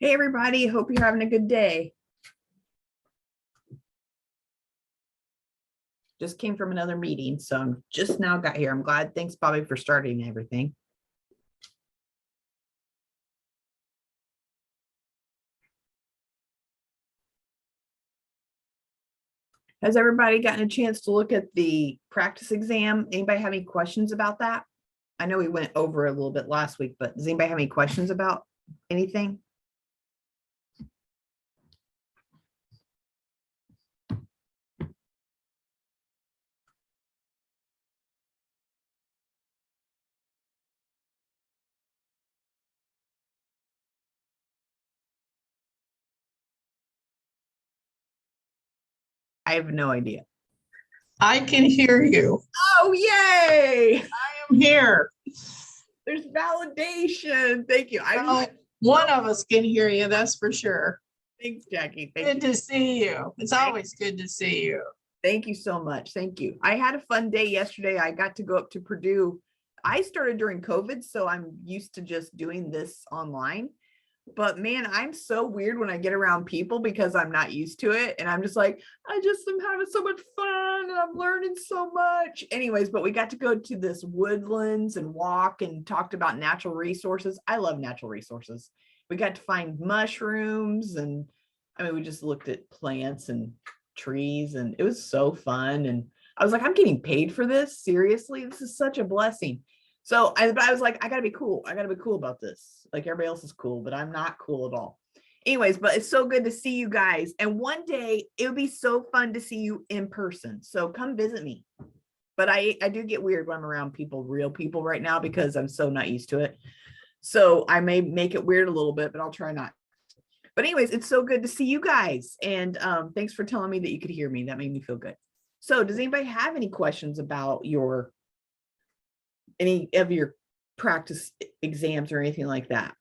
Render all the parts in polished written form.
Hey, everybody. Hope you're having a good day. Just came from another meeting, so I'm just now got here. I'm glad. Thanks, Bobby, for starting everything. Has everybody gotten a chance to look at the practice exam? Anybody have any questions about that? I know we went over a little bit last week, but does anybody have any questions about anything? I have no idea. I can hear you. Oh, yay! I am here. There's validation. Thank you. One of us can hear you, that's for sure. Thanks, Jackie. Thank Good you. to see you. It's always good to see you. Thank you so much. Thank you. I had a fun day yesterday. I got to go up to Purdue. I started during COVID, so I'm used to just doing this online. But man, I'm so weird when I get around people because I'm not used to it. And I'm just like, I just am having so much fun and I'm learning so much. Anyways, but we got to go to this woodlands and walk and talked about natural resources. I love natural resources. We got to find mushrooms and we just looked at plants and trees and it was so fun. And I was like, I'm getting paid for this. Seriously, this is such a blessing. So I was like, I gotta be cool. I gotta be cool about this. Like everybody else is cool, but I'm not cool at all. Anyways, but it's so good to see you guys. And one day it would be so fun to see you in person. So come visit me. But I do get weird when I'm around people, real people right now, because I'm so not used to it. So I may make it weird a little bit, but I'll try not. But anyways, it's so good to see you guys. And thanks for telling me that you could hear me. That made me feel good. So does anybody have any questions about any of your practice exams or anything like that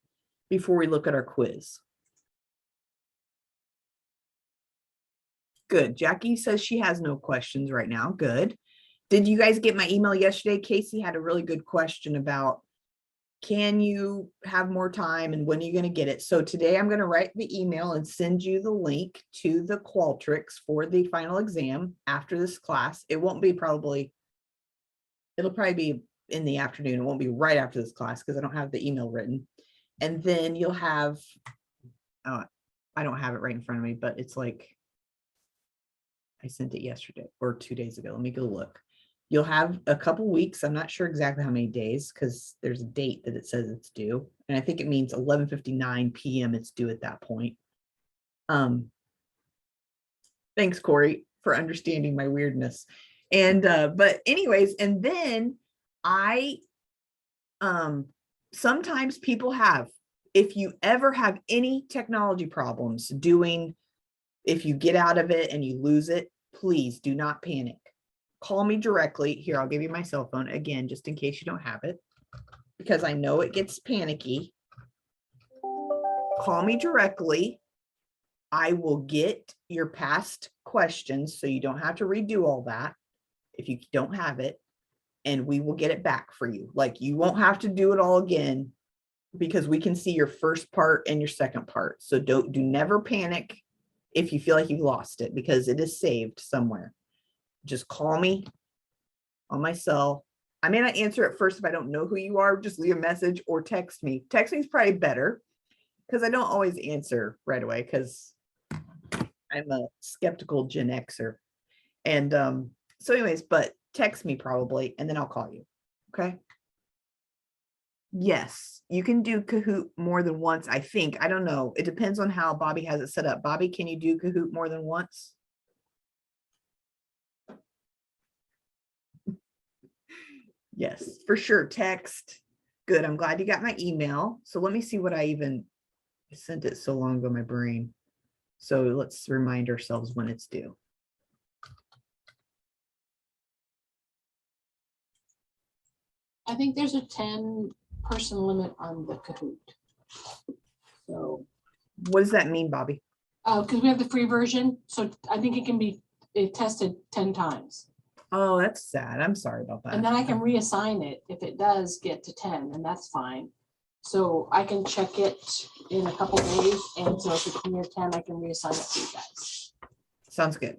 before we look at our quiz? Good. Jackie says she has no questions right now. Good. Did you guys get my email yesterday? Casey had a really good question about, can you have more time and when are you going to get it? So today I'm going to write the email and send you the link to the Qualtrics for the final exam after this class. It'll probably be in the afternoon. It won't be right after this class because I don't have the email written. And then you'll have, I don't have it right in front of me, but it's like, I sent it yesterday or 2 days ago. Let me go look. You'll have a couple weeks. I'm not sure exactly how many days because there's a date that it says it's due. And I think it means 11:59 p.m. it's due at that point. Thanks, Corey, for understanding my weirdness. And but anyways, and then sometimes people have, if you ever have any technology problems if you get out of it and you lose it, please do not panic. Call me directly. Here, I'll give you my cell phone again, just in case you don't have it, because I know it gets panicky. Call me directly. I will get your past questions so you don't have to redo all that if you don't have it, and we will get it back for you. Like, you won't have to do it all again because we can see your first part and your second part. So do never panic if you feel like you've lost it, because it is saved somewhere. Just call me on my cell. I may not answer at first if I don't know who you are. Just leave a message or text me. Text me is probably better because I don't always answer right away because I'm a skeptical Gen Xer. And so anyways, but text me probably, and then I'll call you. Okay. Yes, you can do Kahoot more than once, I think. I don't know. It depends on how Bobby has it set up. Bobby, can you do Kahoot more than once? Yes, for sure. Text. Good. I'm glad you got my email. So let me see what I sent it so long ago in my brain. So let's remind ourselves when it's due. I think there's a 10-person limit on the Kahoot. So what does that mean, Bobby? because we have the free version, so I think it can be tested 10 times. Oh, that's sad. I'm sorry about that. And then I can reassign it if it does get to 10, and that's fine. So I can check it in a couple days, and so if it's near 10, I can reassign it to you guys. Sounds good.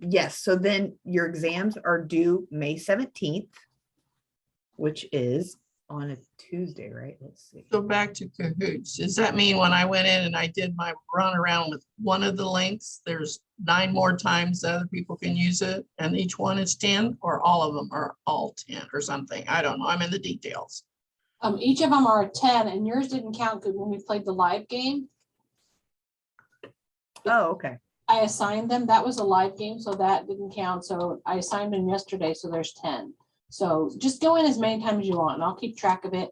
Yes, so then your exams are due May 17th, which is on a Tuesday, right? Let's see. Go back to Cahoots. Does that mean when I went in and I did my run around with one of the links, there's 9 more times that other people can use it and each one is 10, or all of them are all 10 or something? I don't know. I'm in the details. Each of them are 10, and yours didn't count because when we played the live game, Oh, okay. I assigned them. That was a live game, so that didn't count. So I assigned them yesterday, so there's 10. So just go in as many times as you want, and I'll keep track of it.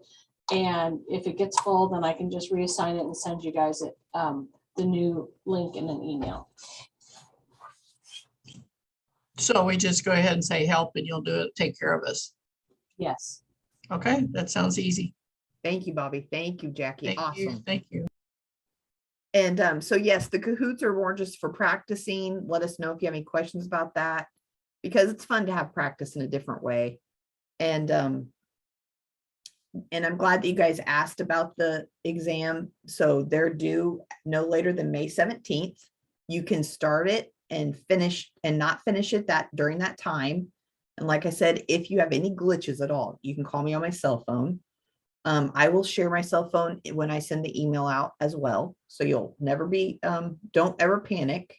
And if it gets full, then I can just reassign it and send you guys it, the new link in an email. So we just go ahead and say help and you'll do it, take care of us. Yes. Okay, that sounds easy. Thank you, Bobby. Thank you, Jackie. Thank you. Awesome. Thank you. And so yes, the Cahoots are more just for practicing. Let us know if you have any questions about that, because it's fun to have practice in a different way. And I'm glad that you guys asked about the exam. So they're due no later than May 17th. You can start it and finish and not finish it during that time. And like I said, if you have any glitches at all, you can call me on my cell phone. I will share my cell phone when I send the email out as well. So you'll never be, don't ever panic,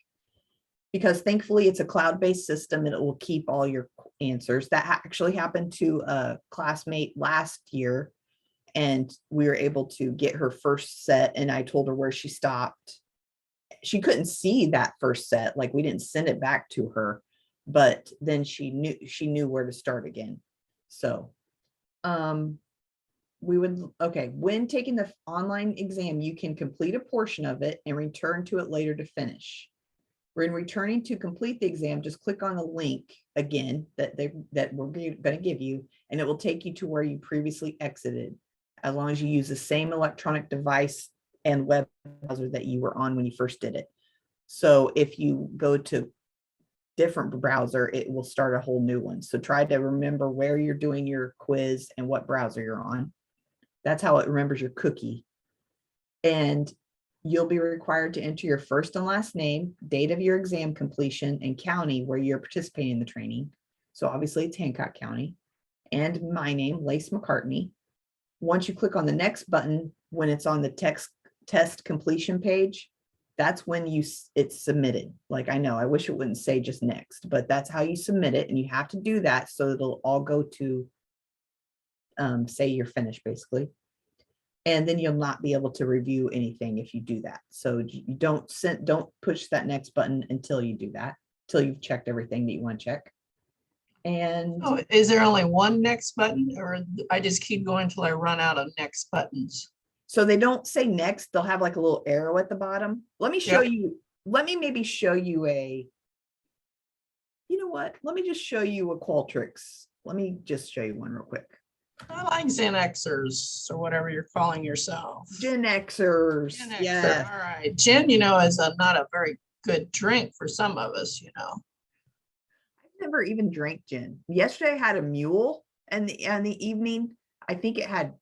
because thankfully it's a cloud-based system and it will keep all your answers. That actually happened to a classmate last year, and we were able to get her first set, and I told her where she stopped. She couldn't see that first set, like we didn't send it back to her, but then she knew where to start again. So when taking the online exam, you can complete a portion of it and return to it later to finish. When returning to complete the exam, just click on the link again that we're going to give you, and it will take you to where you previously exited, as long as you use the same electronic device and web browser that you were on when you first did it. So if you go to different browser, it will start a whole new one. So try to remember where you're doing your quiz and what browser you're on. That's how it remembers your cookie. And you'll be required to enter your first and last name, date of your exam completion, and county where you're participating in the training. So obviously it's Hancock County. And my name, Lace McCartney. Once you click on the next button, when it's on the test completion page, that's when it's submitted. Like, I know, I wish it wouldn't say just next, but that's how you submit it. And you have to do that so it'll all go to say you're finished, basically. And then you'll not be able to review anything if you do that. So you don't push that next button until you do that, till you've checked everything that you want to check. And Oh, is there only one next button, or I just keep going until I run out of next buttons? so they don't say next, they'll have like a little arrow at the bottom. Let me show you, let me maybe show you you know what? Let me just show you a Qualtrics. Let me just show you one real quick. I like Gen Xers or whatever you're calling yourself. Gen Xers. Gen Xer. Yeah. All right. Gin, is not a very good drink for some of us, I've never even drank gin. Yesterday I had a mule, and in the evening, I think it had,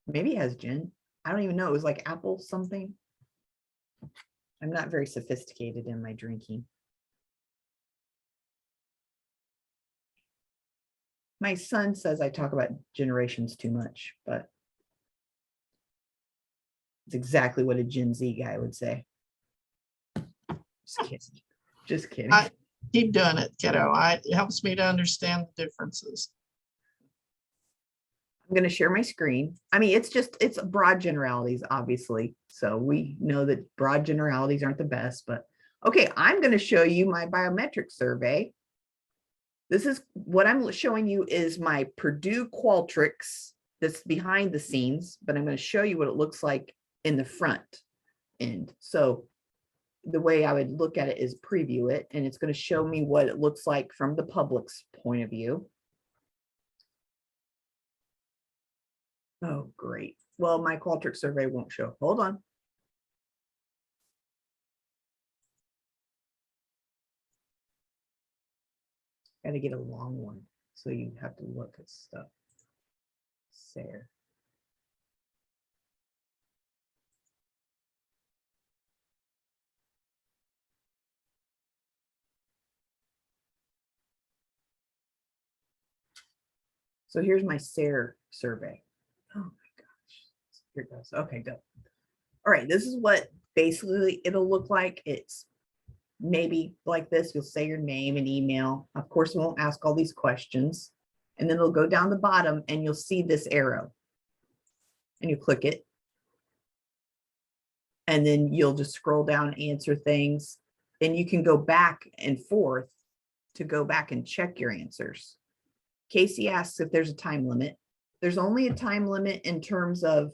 maybe it has gin. I don't even know. It was like apple something. I'm not very sophisticated in my drinking. My son says I talk about generations too much, but it's exactly what a Gen Z guy would say. Just kidding. Just kidding. Keep doing it, kiddo. It helps me to understand the differences. I'm going to share my screen. I mean, it's broad generalities, obviously. So we know that broad generalities aren't the best, but okay, I'm going to show you my biometric survey. This is what I'm showing you is my Purdue Qualtrics that's behind the scenes, but I'm going to show you what it looks like in the front end. So the way I would look at it is preview it, and it's going to show me what it looks like from the public's point of view. Oh, great. Well, my Qualtrics survey won't show. Hold on. Got to get a long one, so you have to look at stuff. There. So here's my SARE survey. Oh my gosh. Here it goes. Okay, good. All right, this is what basically it'll look like. It's maybe like this. You'll say your name and email. Of course, it won't ask all these questions. And then it'll go down the bottom and you'll see this arrow. And you click it. And then you'll just scroll down, answer things. Then you can go back and forth to go back and check your answers. Casey asks if there's a time limit. There's only a time limit in terms of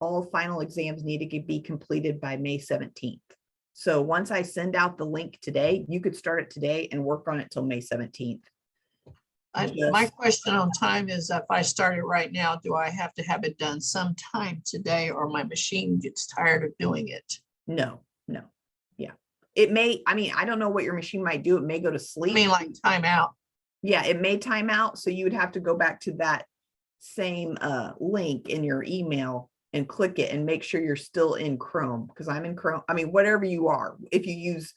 all final exams need to be completed by May 17th. So once I send out the link today, you could start it today and work on it till May 17th. My question on time is if I start it right now, do I have to have it done sometime today or my machine gets tired of doing it? No. Yeah. It may, I mean, I don't know what your machine might do. It may go to I sleep. mean, like timeout. Yeah, it may time out. So you would have to go back to that same link in your email and click it and make sure you're still in Chrome, because I'm in Chrome. I mean, whatever you are, if you use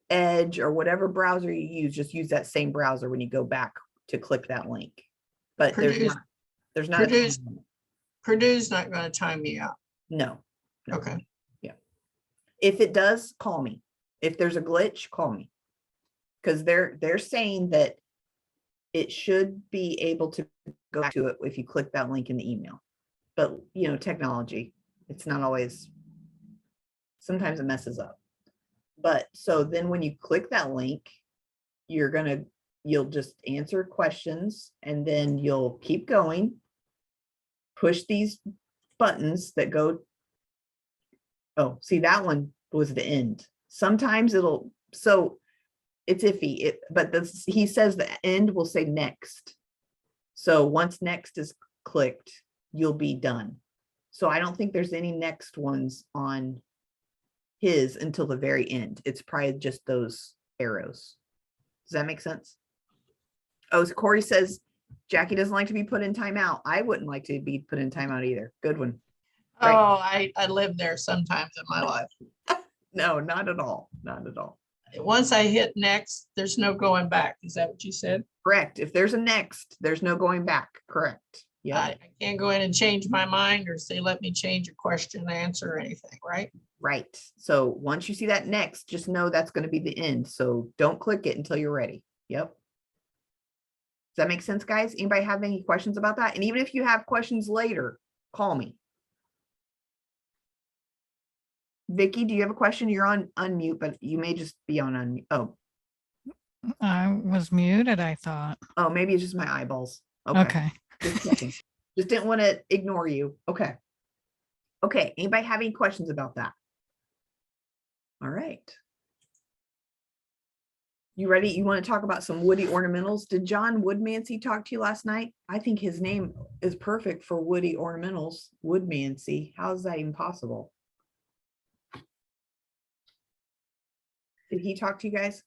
Edge or whatever browser you use, just use that same browser when you go back to click that link. But there's not a time limit. Purdue's not going to time me out. No. Okay. Yeah. If it does, call me. If there's a glitch, call me. Because they're saying that it should be able to go back to it if you click that link in the email. But you know, technology, it's not always, sometimes it messes up. But so then when you click that link, you'll just answer questions and then you'll keep going, push these buttons that go. Oh, see, that one was the end. Sometimes so it's iffy, but he says the end will say next. So once next is clicked, you'll be done. So I don't think there's any next ones on his until the very end. It's probably just those arrows. Does that make sense? Oh, so Corey says Jackie doesn't like to be put in timeout. I wouldn't like to be put in timeout either. Good one. Right. Oh, I lived there sometimes in my life. No, not at all. Not at all. Once I hit next, there's no going back. Is that what you said? Correct. If there's a next, there's no going back. Correct. Yeah. I can't go in and change my mind or say, let me change a question, answer, or anything, right? Right. So once you see that next, just know that's going to be the end. So don't click it until you're ready. Yep. Does that make sense, guys? Anybody have any questions about that? And even if you have questions later, call me. Vicky, do you have a question? You're on unmute, but you may just be on unmute. Oh. I was muted, I thought. Oh, maybe it's just my eyeballs. Okay. Just checking. Just didn't want to ignore you. Okay. Okay. Anybody have any questions about that? All right. You ready? You want to talk about some woody ornamentals? Did John Woodmansey talk to you last night? I think his name is perfect for woody ornamentals. Woodmansey. How is that even possible? Did he talk to you guys?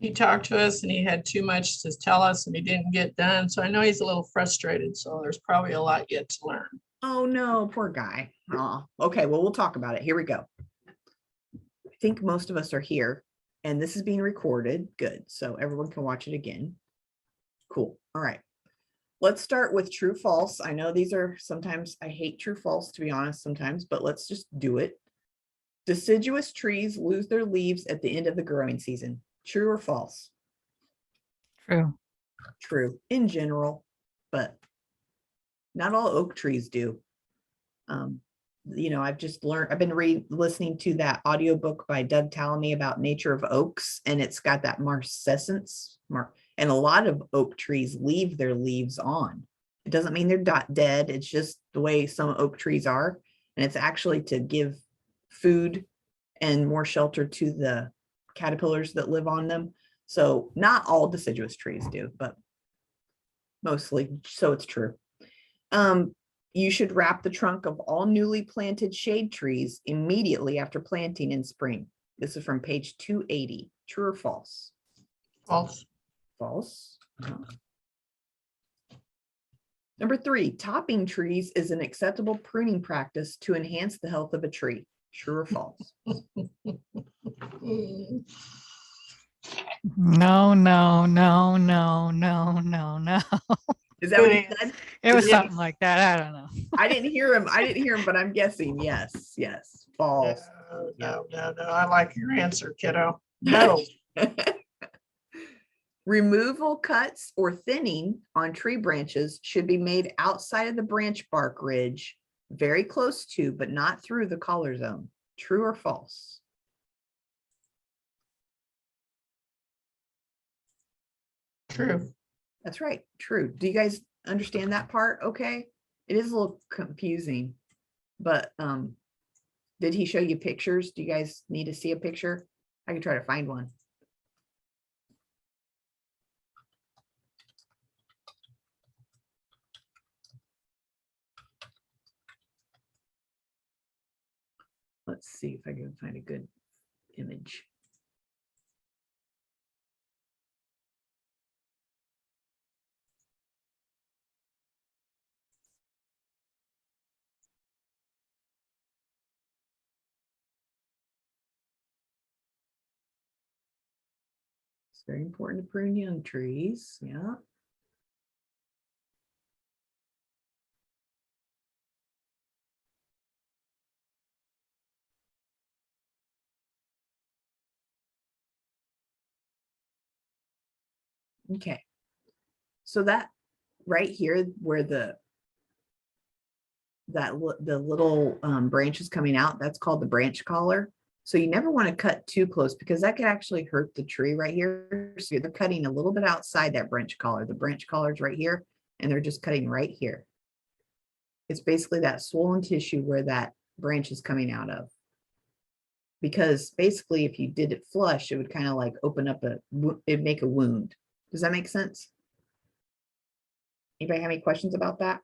He talked to us and he had too much to tell us and he didn't get done. So I know he's a little frustrated. So there's probably a lot yet to learn. Oh no, poor guy. Oh, okay. Well, we'll talk about it. Here we go. I think most of us are here and this is being recorded. Good. So everyone can watch it again. Cool. All right. Let's start with true, false. I know these are sometimes, I hate true, false, to be honest, sometimes, but let's just do it. Deciduous trees lose their leaves at the end of the growing season. True or false? True. True in general, but not all oak trees do. You know, I've been listening to that audiobook by Doug Tallamy about nature of oaks, and it's got that marcescence, and a lot of oak trees leave their leaves on. It doesn't mean they're not dead. It's just the way some oak trees are. And it's actually to give food and more shelter to the caterpillars that live on them. So not all deciduous trees do, but mostly. So it's true. You should wrap the trunk of all newly planted shade trees immediately after planting in spring. This is from page 280. True or false? False. False. Number 3, topping trees is an acceptable pruning practice to enhance the health of a tree. True or false? No, no, no, no, no, no, no. Is that what he Good said? It was Is it- something like that. I don't know. I didn't hear him. I didn't hear him, but I'm guessing yes, yes, false. No, I like your answer, kiddo. No. Removal cuts or thinning on tree branches should be made outside of the branch bark ridge, very close to, but not through the collar zone. True or false? True. That's right. True. Do you guys understand that part? Okay. It is a little confusing, but did he show you pictures? Do you guys need to see a picture? I can try to find one. Let's see if I can find a good image. It's very important to prune young trees. Yeah. Okay. So that right here where the little branch is coming out, that's called the branch collar. So you never want to cut too close because that could actually hurt the tree right here. So they're cutting a little bit outside that branch collar. The branch collar is right here, and they're just cutting right here. It's basically that swollen tissue where that branch is coming out of. Because basically, if you did it flush, it would kind of like open up it'd make a wound. Does that make sense? Anybody have any questions about that?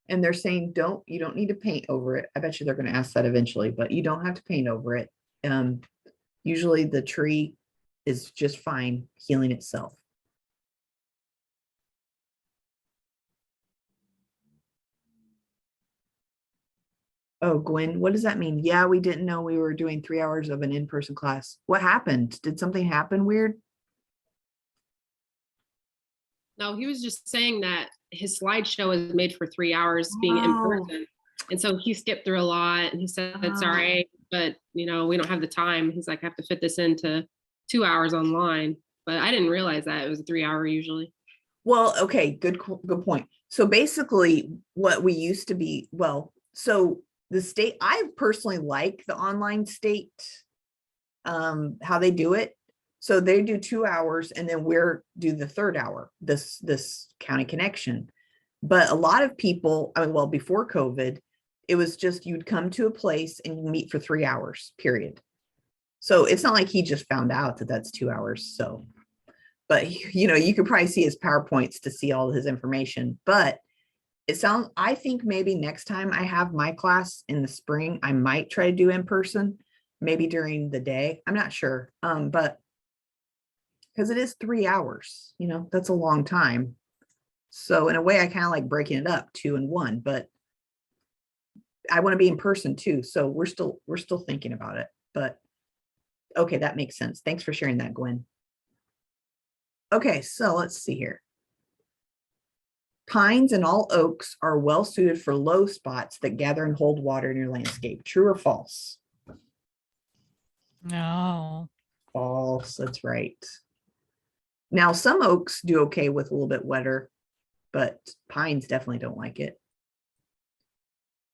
And they're saying, you don't need to paint over it. I bet you they're going to ask that eventually, but you don't have to paint over it. Usually the tree is just fine healing itself. Oh, Gwen, what does that mean? Yeah, we didn't know we were doing 3 hours of an in-person class. What happened? Did something happen weird? No, he was just saying that his slideshow was made for 3 hours being in Oh. person. And so he skipped through a lot and he said, Oh. sorry, but we don't have the time. He's like, I have to fit this into 2 hours online. But I didn't realize that it was a 3 hour usually. Well, okay, good point. So basically what we used to be, so the state, I personally like the online state, how they do it. So they do 2 hours and then we're do the third hour, this county connection. But a lot of people, before COVID, it was just you'd come to a place and you meet for 3 hours, period. So it's not like he just found out that that's 2 hours. So, but you could probably see his PowerPoints to see all his information. But I think maybe next time I have my class in the spring, I might try to do in person, maybe during the day. I'm not sure. But because it is 3 hours, that's a long time. So in a way, I kind of like breaking it up 2 and 1, but I want to be in person too. So we're still thinking about it, but okay, that makes sense. Thanks for sharing that, Gwen. Okay, so let's see here. Pines and all oaks are well suited for low spots that gather and hold water in your landscape. True or false? No. False, that's right. Now, some oaks do okay with a little bit wetter, but pines definitely don't like it.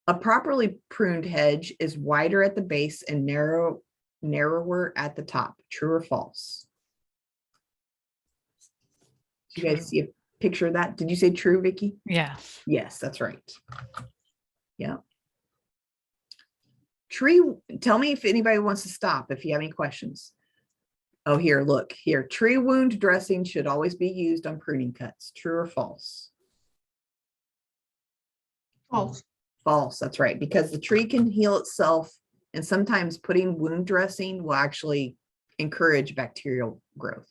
A properly pruned hedge is wider at the base and narrower at the top. True or false? Do you guys see a picture of that? Did you say true, Vicky? Yes. Yes, that's right. Yeah. Tell me if anybody wants to stop, if you have any questions. Oh, here, look here. Tree wound dressing should always be used on pruning cuts. True or false? False. False, that's right. Because the tree can heal itself, and sometimes putting wound dressing will actually encourage bacterial growth.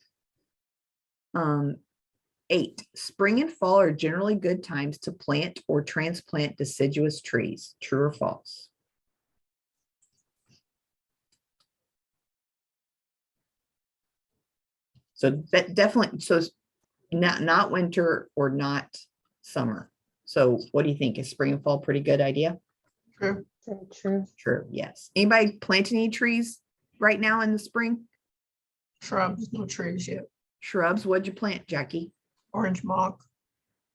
8, spring and fall are generally good times to plant or transplant deciduous trees. True or false? So that definitely, so it's not winter or not summer. So what do you think? Is spring and fall pretty good idea? True. Very true. Sure, yes. Anybody planting any trees right now in the spring? Shrubs, no trees yet. Shrubs, what'd you plant, Jackie? Orange mock,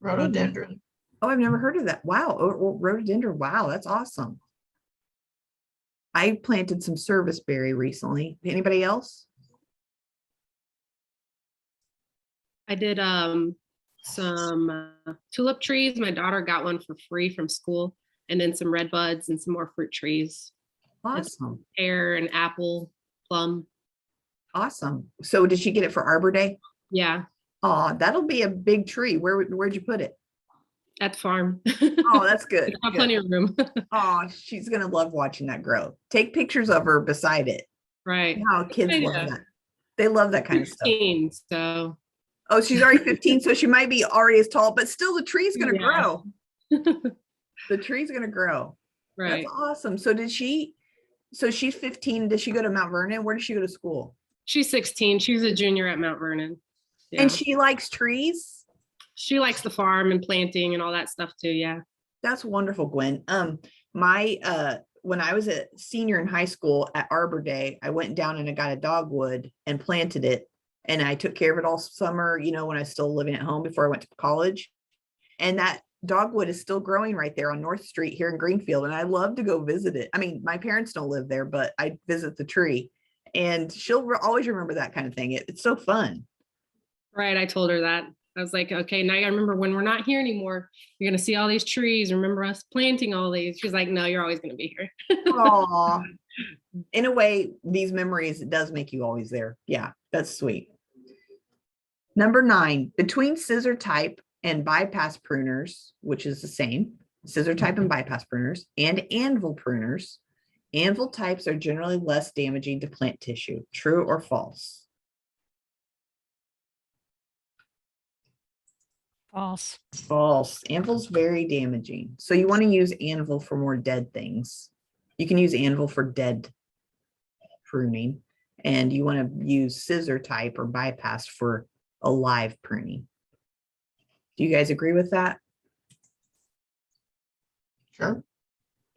rhododendron. Oh, I've never heard of that. Wow, rhododendron, wow, that's awesome. I planted some serviceberry recently. Anybody else? I did some tulip trees. My daughter got one for free from school, and then some red buds and some more fruit trees. Awesome, Pear and apple, plum. awesome. So did she get it for Arbor Day? Yeah, Oh, that'll be a big tree. Where'd you put it? at the farm. Oh, that's good. It's got plenty of room. Oh, she's gonna love watching that grow. Take pictures of her beside it. Right. How kids love idea. that. They love that kind of stuff. 15, so Oh, she's already 15, so she might be already as tall, but still the tree's gonna Yeah. grow. The tree's gonna grow. right. That's awesome. So she's 15. Does she go to Mount Vernon? Where does she go to school? She's 16. She's a junior at Mount Vernon. Yeah. And she likes trees? She likes the farm and planting and all that stuff too. Yeah. That's wonderful, Gwen. When I was a senior in high school at Arbor Day, I went down and I got a dogwood and planted it. And I took care of it all summer, when I was still living at home before I went to college. And that dogwood is still growing right there on North Street here in Greenfield. And I love to go visit it. I mean, my parents don't live there, but I visit the tree and she'll always remember that kind of thing. It's so fun. Right. I told her that. I was like, okay, now you gotta remember when we're not here anymore, you're gonna see all these trees. Remember us planting all these. She's like, no, you're always gonna be here. Aw. In a way, these memories, it does make you always there. Yeah, that's sweet. Number 9, between scissor type and bypass pruners, which is the same, scissor type and bypass pruners, and anvil pruners, anvil types are generally less damaging to plant tissue. True or false? False. False. Anvil's very damaging. So you want to use anvil for more dead things. You can use anvil for dead pruning, and you want to use scissor type or bypass for alive pruning. Do you guys agree with that? Sure.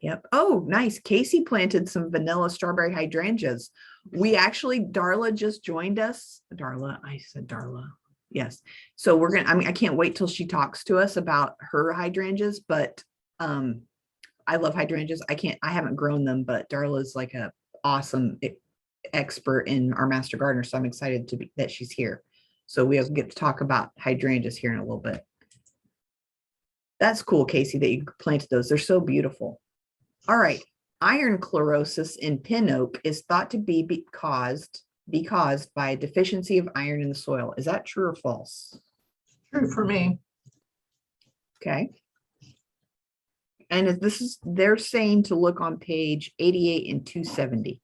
Yep. Oh, nice. Casey planted some vanilla strawberry hydrangeas. Darla just joined us. I said Darla. Yes. So I can't wait till she talks to us about her hydrangeas, but I love hydrangeas. I haven't grown them, but Darla's like a awesome expert in our master gardener. So I'm excited that she's here. So we'll get to talk about hydrangeas here in a little bit. That's cool, Casey, that you planted those. They're so beautiful. All right. Iron chlorosis in pin oak is thought to be caused by a deficiency of iron in the soil. Is that true or false? True for me. Okay. And they're saying to look on page 88 and 270.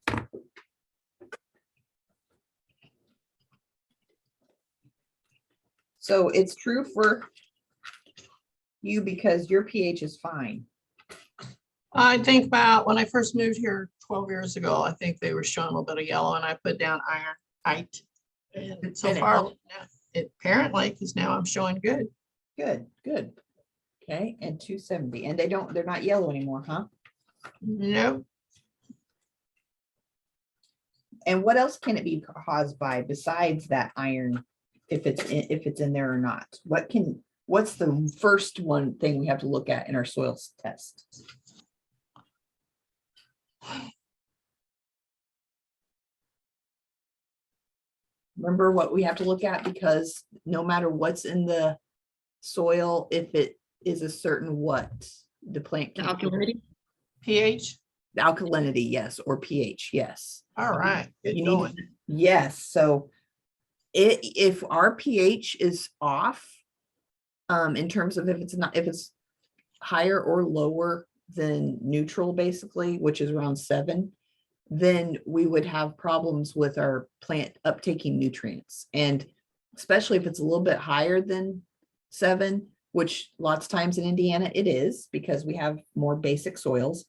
So it's true for you because your pH is fine. I think about when I first moved here 12 years ago, I think they were showing a little bit of yellow and I put down ironite. And so And it far, helped. it apparently, because now I'm showing good. Good. Okay, and 270. And they're not yellow anymore, huh? Nope. And what else can it be caused by besides that iron, if it's in there or not? What's the first one thing we have to look at in our soil test? Remember what we have to look at, because no matter what's in the soil, if it is a certain the plant The can't. alkalinity. pH. Alkalinity, yes, or pH, yes. All right. Good You going. Yes, so if our pH is off, in terms of if it's higher or lower than neutral, basically, which is around 7, then we would have problems with our plant uptaking nutrients. And especially if it's a little bit higher than 7, which lots of times in Indiana it is, because we have more basic soils,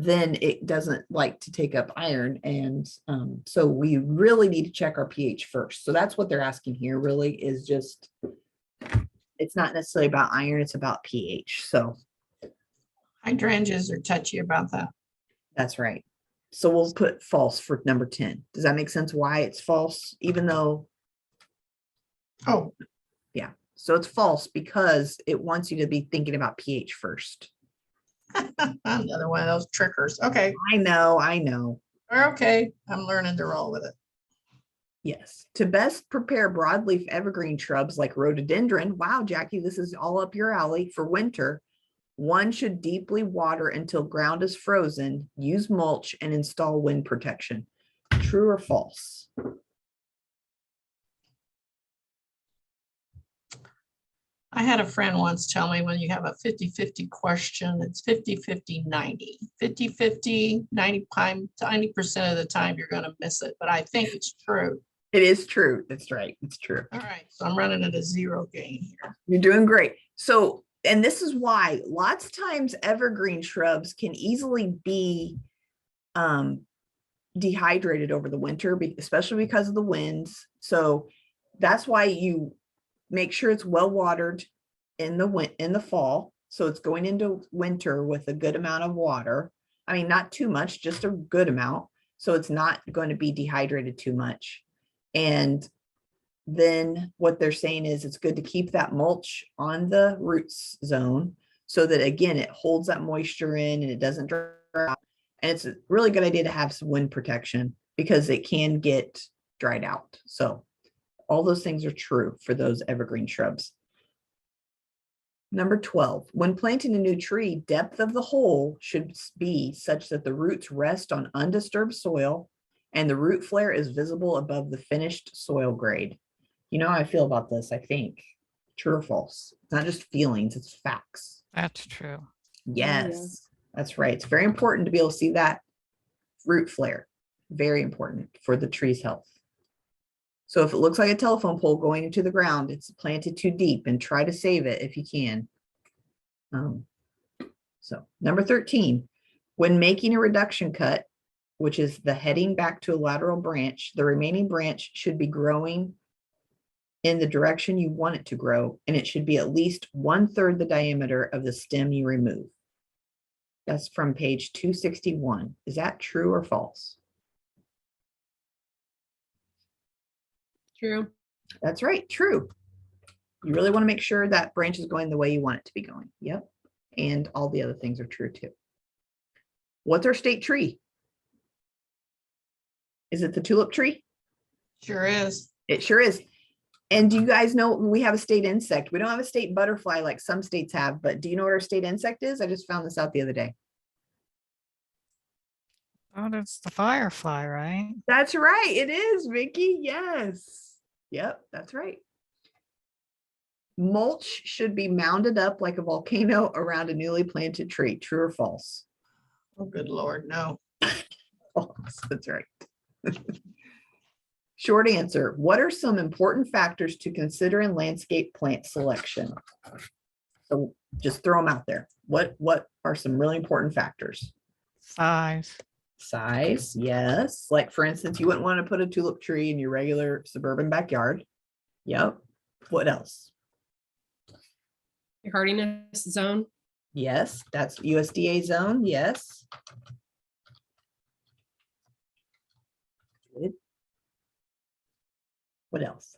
then it doesn't like to take up iron. And so we really need to check our pH first. So that's what they're asking here really is just, it's not necessarily about iron, it's about pH. So Hydrangeas are touchy about that. that's right. So we'll put false for number 10. Does that make sense why it's false? Even though, Oh, yeah. So it's false because it wants you to be thinking about pH first. another one of those trickers. Okay, I know. okay. I'm learning to roll with it. Yes. To best prepare broadleaf evergreen shrubs like rhododendron. Wow, Jackie, this is all up your alley for winter. One should deeply water until ground is frozen, use mulch, and install wind protection. True or false? I had a friend once tell me when you have a 50-50 question, it's 50-50, 90. 50-50, 90% of the time you're going to miss it, but I think it's true. It is true. That's right. It's true. All right, so I'm running at a zero gain here. You're doing great. So, and this is why lots of times evergreen shrubs can easily be dehydrated over the winter, especially because of the winds. So that's why you make sure it's well watered in the fall. So it's going into winter with a good amount of water. I mean, not too much, just a good amount. So it's not going to be dehydrated too much. And then what they're saying is it's good to keep that mulch on the roots zone so that again, it holds that moisture in and it doesn't dry out. And it's a really good idea to have some wind protection because it can get dried out. So all those things are true for those evergreen shrubs. Number 12, when planting a new tree, depth of the hole should be such that the roots rest on undisturbed soil and the root flare is visible above the finished soil grade. You know how I feel about this, I think. True or false? It's not just feelings, it's facts. That's true. Yes, that's right. It's very important to be able to see that root flare. Very important for the tree's health. So if it looks like a telephone pole going into the ground, it's planted too deep and try to save it if you can. So number 13, when making a reduction cut, which is the heading back to a lateral branch, the remaining branch should be growing in the direction you want it to grow, and it should be at least 1/3 the diameter of the stem you remove. That's from page 261. Is that true or false? True. That's right, true. You really want to make sure that branch is going the way you want it to be going. Yep. And all the other things are true too. What's our state tree? Is it the tulip tree? Sure is. It sure is. And do you guys know we have a state insect? We don't have a state butterfly like some states have, but do you know what our state insect is? I just found this out the other day. Oh, that's the firefly, right? That's right. It is, Vicky. Yes. Yep, that's right. Mulch should be mounded up like a volcano around a newly planted tree. True or false? Oh, good Lord, no. False. That's right. Short answer. What are some important factors to consider in landscape plant selection? So just throw them out there. What are some really important factors? Size. Size, yes. Like for instance, you wouldn't want to put a tulip tree in your regular suburban backyard. Yep. What else? Your hardiness zone. Yes, that's USDA zone. Yes. Good. What else?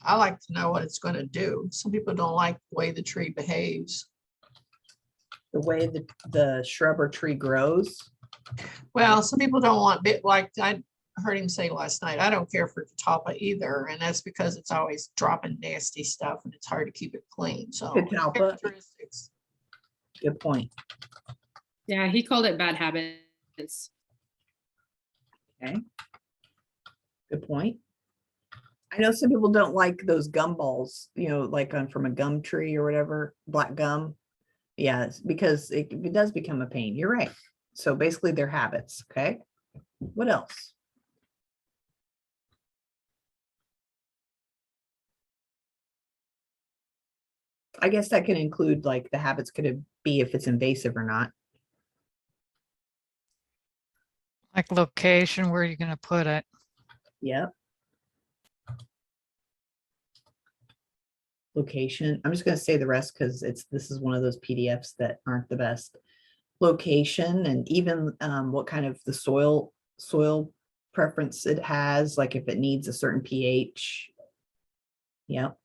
I like to know what it's going to do. Some people don't like the way the tree behaves. The way the shrub or tree grows. Well, some people don't want bit like I heard him say last night, I don't care for catalpa either. And that's because it's always dropping nasty stuff and it's hard to keep it clean. So Catalpa. characteristics. Good point. Yeah, he called it bad habits. Okay. Good point. I know some people don't like those gum balls, you know, like from a gum tree or whatever, black gum. Yeah, it's because it does become a pain. You're right. So basically they're habits. Okay. What else? I guess that can include like the habits could be if it's invasive or not. Like location, where are you gonna put it? Yep. Location. I'm just gonna say the rest because this is one of those PDFs that aren't the best. Location and even what kind of the soil preference it has, like if it needs a certain pH. Yep.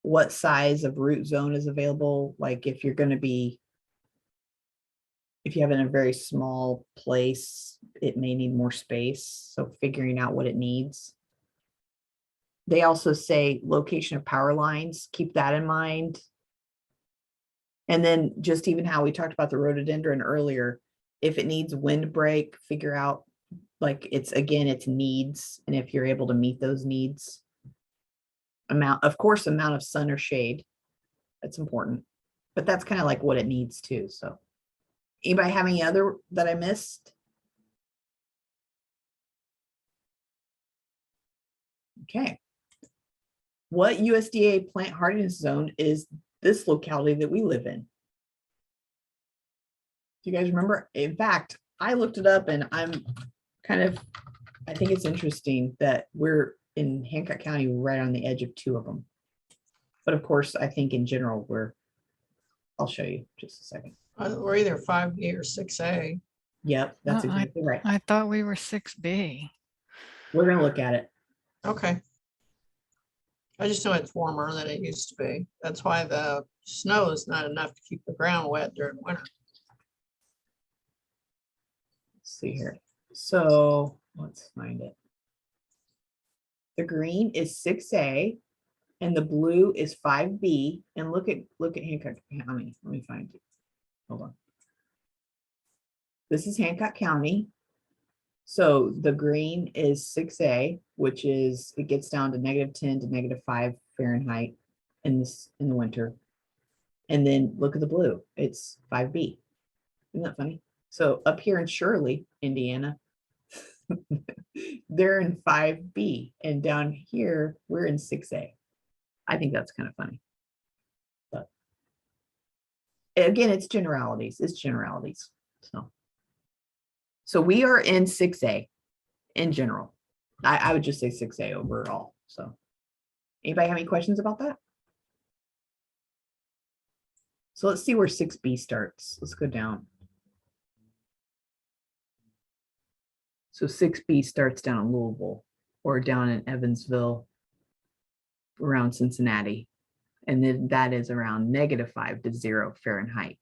What size of root zone is available? Like if you're going to be, if you have in a very small place, it may need more space. So figuring out what it needs. They also say location of power lines, keep that in mind. And then just even how we talked about the rhododendron earlier, if it needs windbreak, figure out like it's needs. And if you're able to meet those needs, amount of sun or shade, that's important, but that's kind of like what it needs too. So anybody have any other that I missed? Okay. What USDA plant hardiness zone is this locality that we live in? Do you guys remember? In fact, I looked it up and I think it's interesting that we're in Hancock County, right on the edge of two of them. But of course, I think in general, I'll show you just a second. We're either 5B or 6A. Yep, that's Oh, exactly right. I thought we were 6B. We're gonna look at it. Okay. I just know it's warmer than it used to be. That's why the snow is not enough to keep the ground wet during winter. Let's see here. So let's find it. The green is 6A and the blue is 5B. And look at Hancock County. Let me find it. Hold on. This is Hancock County. So the green is 6A, which is, it gets down to -10 to -5 Fahrenheit in the winter. And then look at the blue, it's 5B. Isn't that funny? So up here in Shirley, Indiana, they're in 5B, and down here we're in 6A. I think that's kind of funny. But again, it's generalities. So we are in 6A in general. I would just say 6A overall. So anybody have any questions about that? So let's see where 6B starts. Let's go down. So 6B starts down in Louisville or down in Evansville, around Cincinnati. And then that is around -5 to 0 Fahrenheit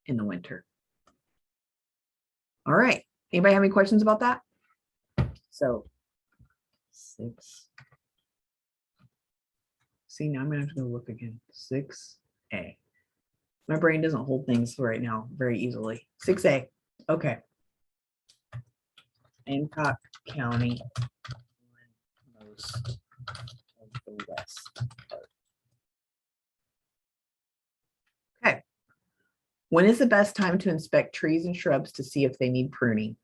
in the winter. All right. Anybody have any questions about that? So 6. See, now I'm gonna have to go look again. 6A. My brain doesn't hold things right now very easily. 6A. Okay. Hancock County, most of the west part. Okay. When is the best time to inspect trees and shrubs to see if they need pruning?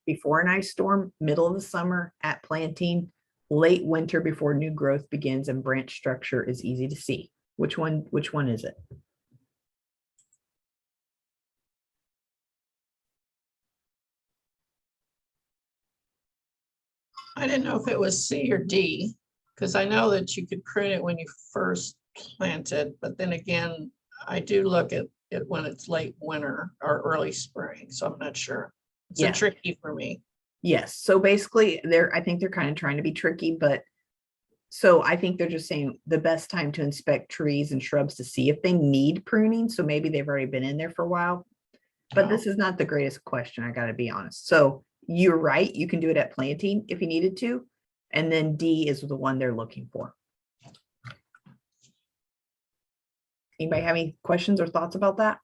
Before an ice storm, middle of the summer, at planting, late winter before new growth begins and branch structure is easy to see. Which one is it? I didn't know if it was C or D, because I know that you could prune it when you first plant it, but then again, I do look at it when it's late winter or early spring, so I'm not sure. It's Yeah. tricky for me. Yes. So basically, I think they're kind of trying to be tricky, but so I think they're just saying the best time to inspect trees and shrubs to see if they need pruning. So maybe they've already been in there for a while. But this is not the greatest question, I got to be honest. So you're right. You can do it at planting if you needed to. And then D is the one they're looking for. Anybody have any questions or thoughts about that?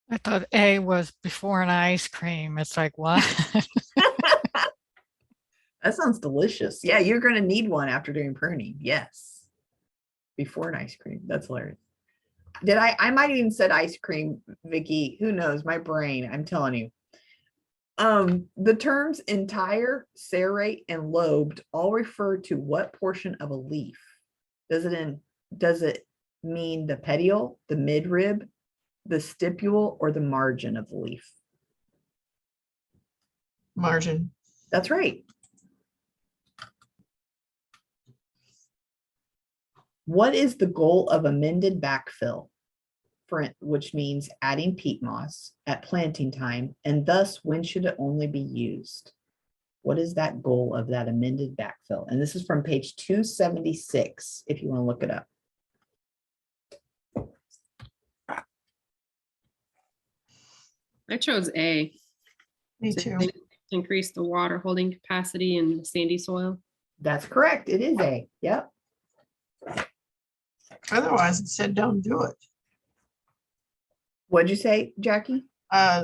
I thought A was before an ice cream. It's like, what? That sounds delicious. Yeah, you're going to need one after doing pruning. Yes. Before an ice cream. That's hilarious. I might even said ice cream, Vicky. Who knows? My brain, I'm telling you. The terms entire, serrate, and lobed all refer to what portion of a leaf? Does it does it mean the petiole, the midrib, the stipule, or the margin of the leaf? Margin. That's right. What is the goal of amended backfill? Which means adding peat moss at planting time, and thus when should it only be used? What is that goal of that amended backfill? And this is from page 276, if you want to look it up. I chose A. Me to too. Increase the water holding capacity in sandy soil. That's correct. It is A. Yep. Otherwise, it said don't do it. What'd you say, Jackie? I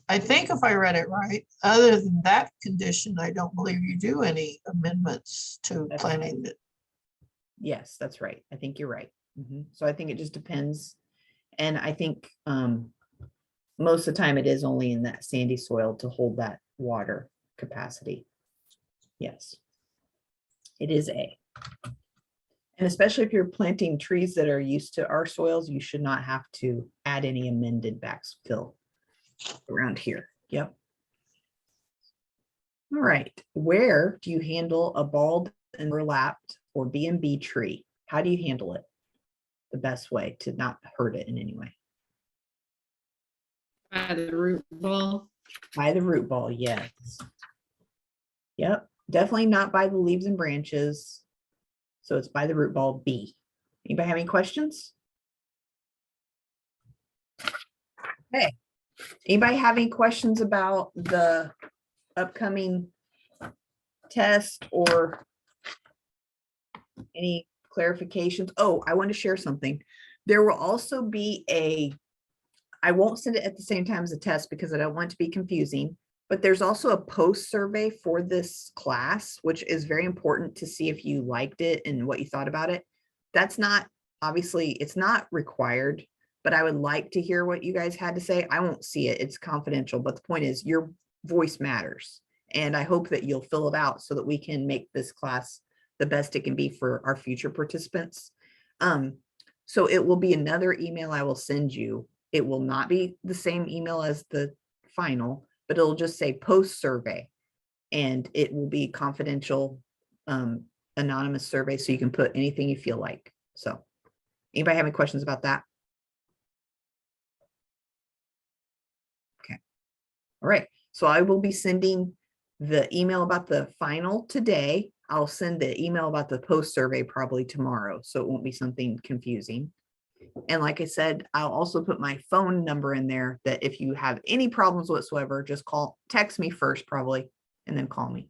think if I read it right, other than that condition, I don't believe you do any amendments to That's planning it. Yes, that's right. I think you're right. So I think it just depends. And I think most of the time it is only in that sandy soil to hold that water capacity. Yes, it is A. And especially if you're planting trees that are used to our soils, you should not have to add any amended backfill around here. Yep. All right. Where do you handle a bald and overlapped or B&B tree? How do you handle it the best way to not hurt it in any way? By the root ball. By the root ball, yes. Yep. Definitely not by the leaves and branches. So it's by the root ball B. Anybody have any questions? Okay. Anybody have any questions about the upcoming test or any clarifications? Oh, I want to share something. There will also be I won't send it at the same time as the test because I don't want it to be confusing, but there's also a post survey for this class, which is very important to see if you liked it and what you thought about it. That's not, obviously, it's not required, but I would like to hear what you guys had to say. I won't see it. It's confidential, but the point is your voice matters. And I hope that you'll fill it out so that we can make this class the best it can be for our future participants. So it will be another email I will send you. It will not be the same email as the final, but it'll just say post survey, and it will be confidential, anonymous survey. So you can put anything you feel like. So anybody have any questions about that? Okay. All right. So I will be sending the email about the final today. I'll send the email about the post survey probably tomorrow. So it won't be something confusing. And like I said, I'll also put my phone number in there that if you have any problems whatsoever, just text me first probably, and then call me.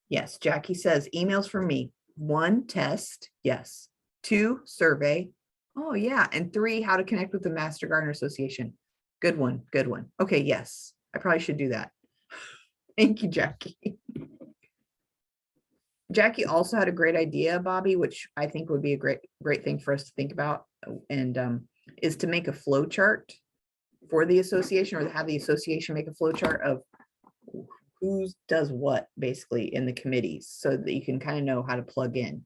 Yes, Jackie says emails from me. 1, test. Yes. 2, survey. Oh yeah. And 3, how to connect with the Master Gardener Association. Good one. Good one. Okay. Yes. I probably should do that. Thank you, Jackie. Jackie also had a great idea, Bobby, which I think would be a great thing for us to think about, and is to make a flow chart for the association, or to have the association make a flow chart of who does what basically in the committees, so that you can kind of know how to plug in,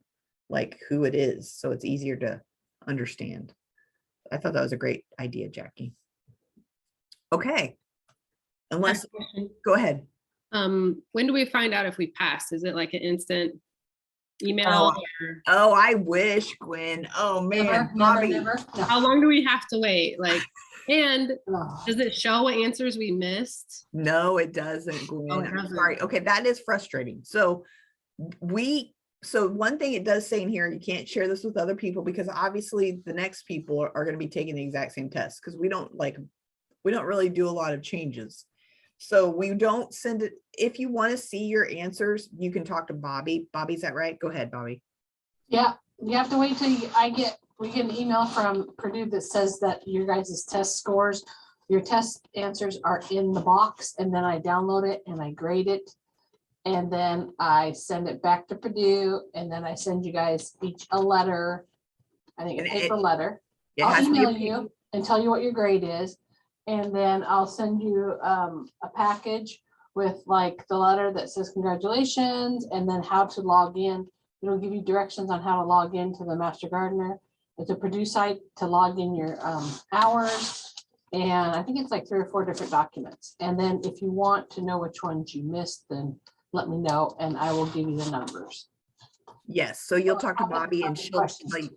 like who it is, so it's easier to understand. I thought that was a great idea, Jackie. Okay. Unless, go ahead. When do we find out if we pass? Is it like an instant email? Oh, I wish, Gwen. Oh man, Bobby. Never. No. How long do we have to wait? Like, and Oh. does it show what answers we missed? No, it doesn't, Gwen. Oh, it I'm doesn't. sorry. Okay, that is frustrating. So one thing it does say in here, you can't share this with other people because obviously the next people are going to be taking the exact same test, because we don't really do a lot of changes. So we don't send it. If you want to see your answers, you can talk to Bobby. Bobby, is that right? Go ahead, Bobby. Yeah, you have to wait till we get an email from Purdue that says that your guys' test scores, your test answers are in the box, and then I download it and I grade it. And then I send it back to Purdue, and then I send you guys each a letter. I think a paper letter. I'll email you and tell you what your grade is. And then I'll send you a package with like the letter that says congratulations, and then how to log in It'll give you directions on how to log into the Master Gardener. It's a Purdue site to log in your hours. And I think it's like 3 or 4 different documents. And then if you want to know which ones you missed, then let me know and I will give you the numbers. Yes, so you'll talk to I'll have Bobby and copy she'll questions tell you.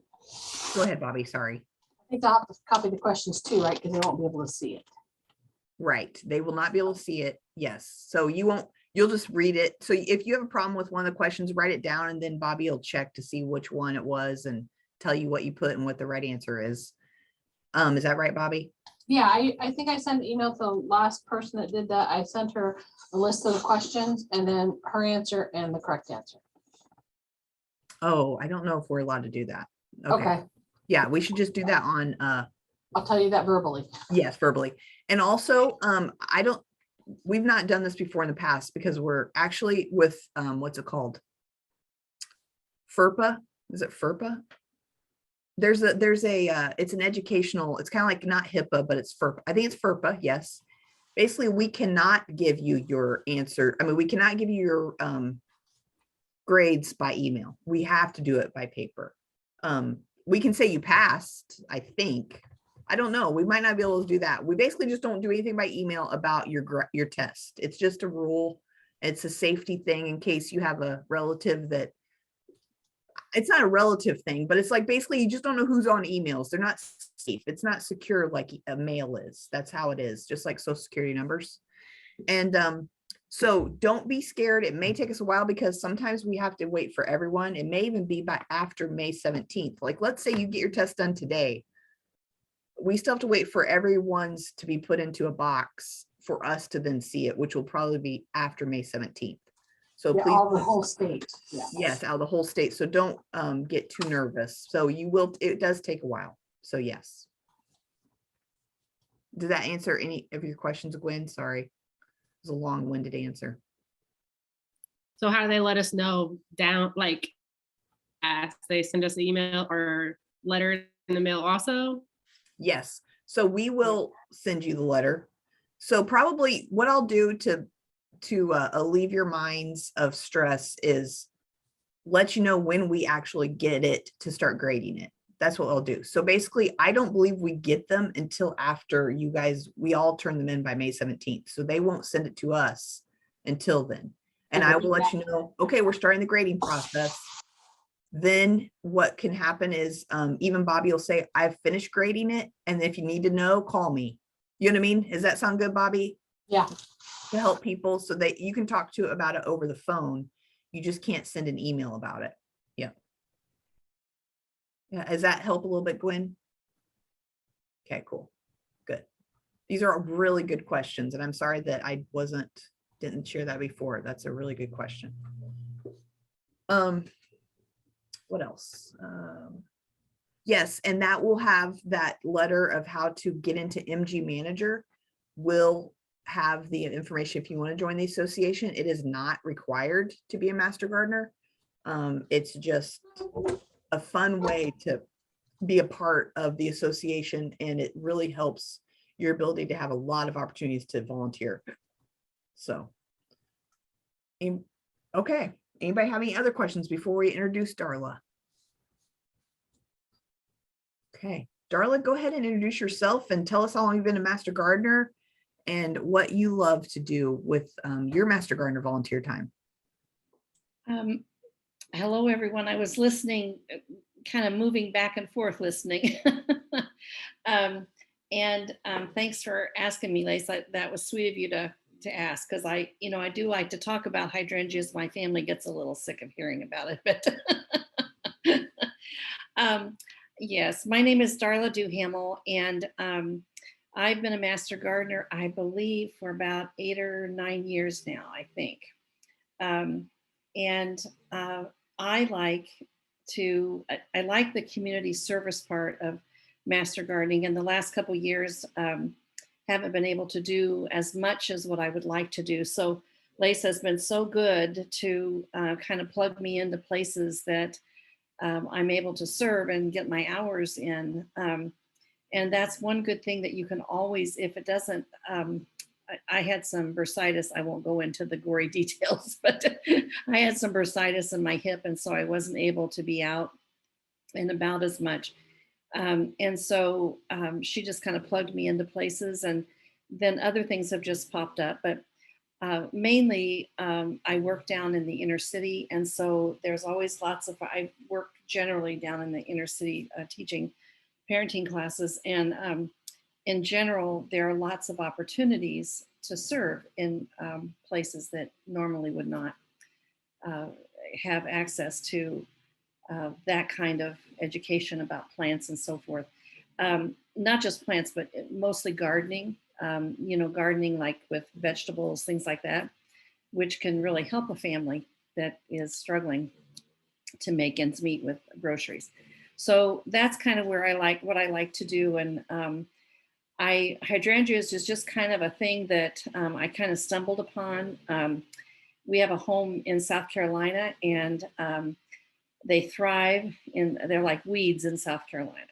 Go ahead, Bobby, sorry. I think I'll have to copy the questions too, right? Because they won't be able to see it. Right, they will not be able to see it, yes, so you'll just read it. So if you have a problem with one of the questions, write it down and then Bobby will check to see which one it was and tell you what you put and what the right answer is. Is that right, Bobby? Yeah, I think I sent an email to the last person that did that. I sent her a list of the questions and then her answer and the correct answer. Oh, I don't know if we're allowed to do that. Okay, Yeah, we should just do that on, I'll tell you that verbally. yes, verbally. And also, we've not done this before in the past because we're actually with, what's it called? FERPA, is it FERPA? It's an educational, it's kind of like not HIPAA, but it's FERPA. I think it's FERPA, yes. Basically, we cannot give you your answer. I mean, we cannot give you your grades by email. We have to do it by paper. We can say you passed, I think. I don't know. We might not be able to do that. We basically just don't do anything by email about your test. It's just a rule. It's a safety thing in case you have a relative that, it's not a relative thing, but it's like basically you just don't know who's on emails. They're not safe. It's not secure like a mail is. That's how it is, just like social security numbers. And so don't be scared. It may take us a while because sometimes we have to wait for everyone. It may even be by after May 17th. Like, let's say you get your test done today. We still have to wait for everyone's to be put into a box for us to then see it, which will probably be after May 17th. So Yeah, please, all the whole state. Yeah. yes, out of the whole state. So don't get too nervous. So it does take a while. So yes. Does that answer any of your questions, Gwen? Sorry. It was a long-winded answer. So how do they let us know down, like, as they send us an email or letter in the mail also? Yes. So we will send you the letter. So probably what I'll do to alleviate your minds of stress is let you know when we actually get it to start grading it. That's what I'll do. So basically, I don't believe we get them until after you guys, we all turn them in by May 17th. So they won't send it to us until then. And I will let you know, okay, we're starting the grading process. Then what can happen is even Bobby will say, I've finished grading it. And if you need to know, call me. You know what I mean? Does that sound good, Bobby? Yeah. To help people so that you can talk to about it over the phone. You just can't send an email about it. Yeah. Yeah. Does that help a little bit, Gwen? Okay, cool. Good. These are really good questions. And I'm sorry that I didn't share that before. That's a really good question. What else? Yes, and that will have that letter of how to get into MG Manager will have the information if you want to join the association. It is not required to be a Master Gardener. It's just a fun way to be a part of the association, and it really helps your ability to have a lot of opportunities to volunteer. So, okay. Anybody have any other questions before we introduce Darla? Okay, Darla, go ahead and introduce yourself and tell us how long you've been a Master Gardener and what you love to do with your Master Gardener volunteer time. Hello, everyone. I was listening, kind of moving back and forth listening. Thanks for asking me, Lisa. That was sweet of you to ask, because I do like to talk about hydrangeas. My family gets a little sick of hearing about it, but yes, my name is Darla Duhamel, and I've been a Master Gardener, I believe, for about 8 or 9 years now, I think. I like the community service part of Master Gardening. In the last couple of years, haven't been able to do as much as what I would like to do. So Lisa has been so good to kind of plug me into places that I'm able to serve and get my hours in. And that's one good thing that you can always, if it doesn't I had some bursitis. I won't go into the gory details, but I had some bursitis in my hip, and so I wasn't able to be out and about as much. And so she just kind of plugged me into places, and then other things have just popped up. But mainly, I work down in the inner city, and so there's always lots of. I work generally down in the inner city teaching parenting classes, and in general, there are lots of opportunities to serve in places that normally would not have access to that kind of education about plants and so forth. Not just plants, but mostly gardening, gardening like with vegetables, things like that, which can really help a family that is struggling to make ends meet with groceries. So that's kind of where what I like to do. And hydrangeas is just kind of a thing that I kind of stumbled upon. We have a home in South Carolina, and they thrive they're like weeds in South Carolina.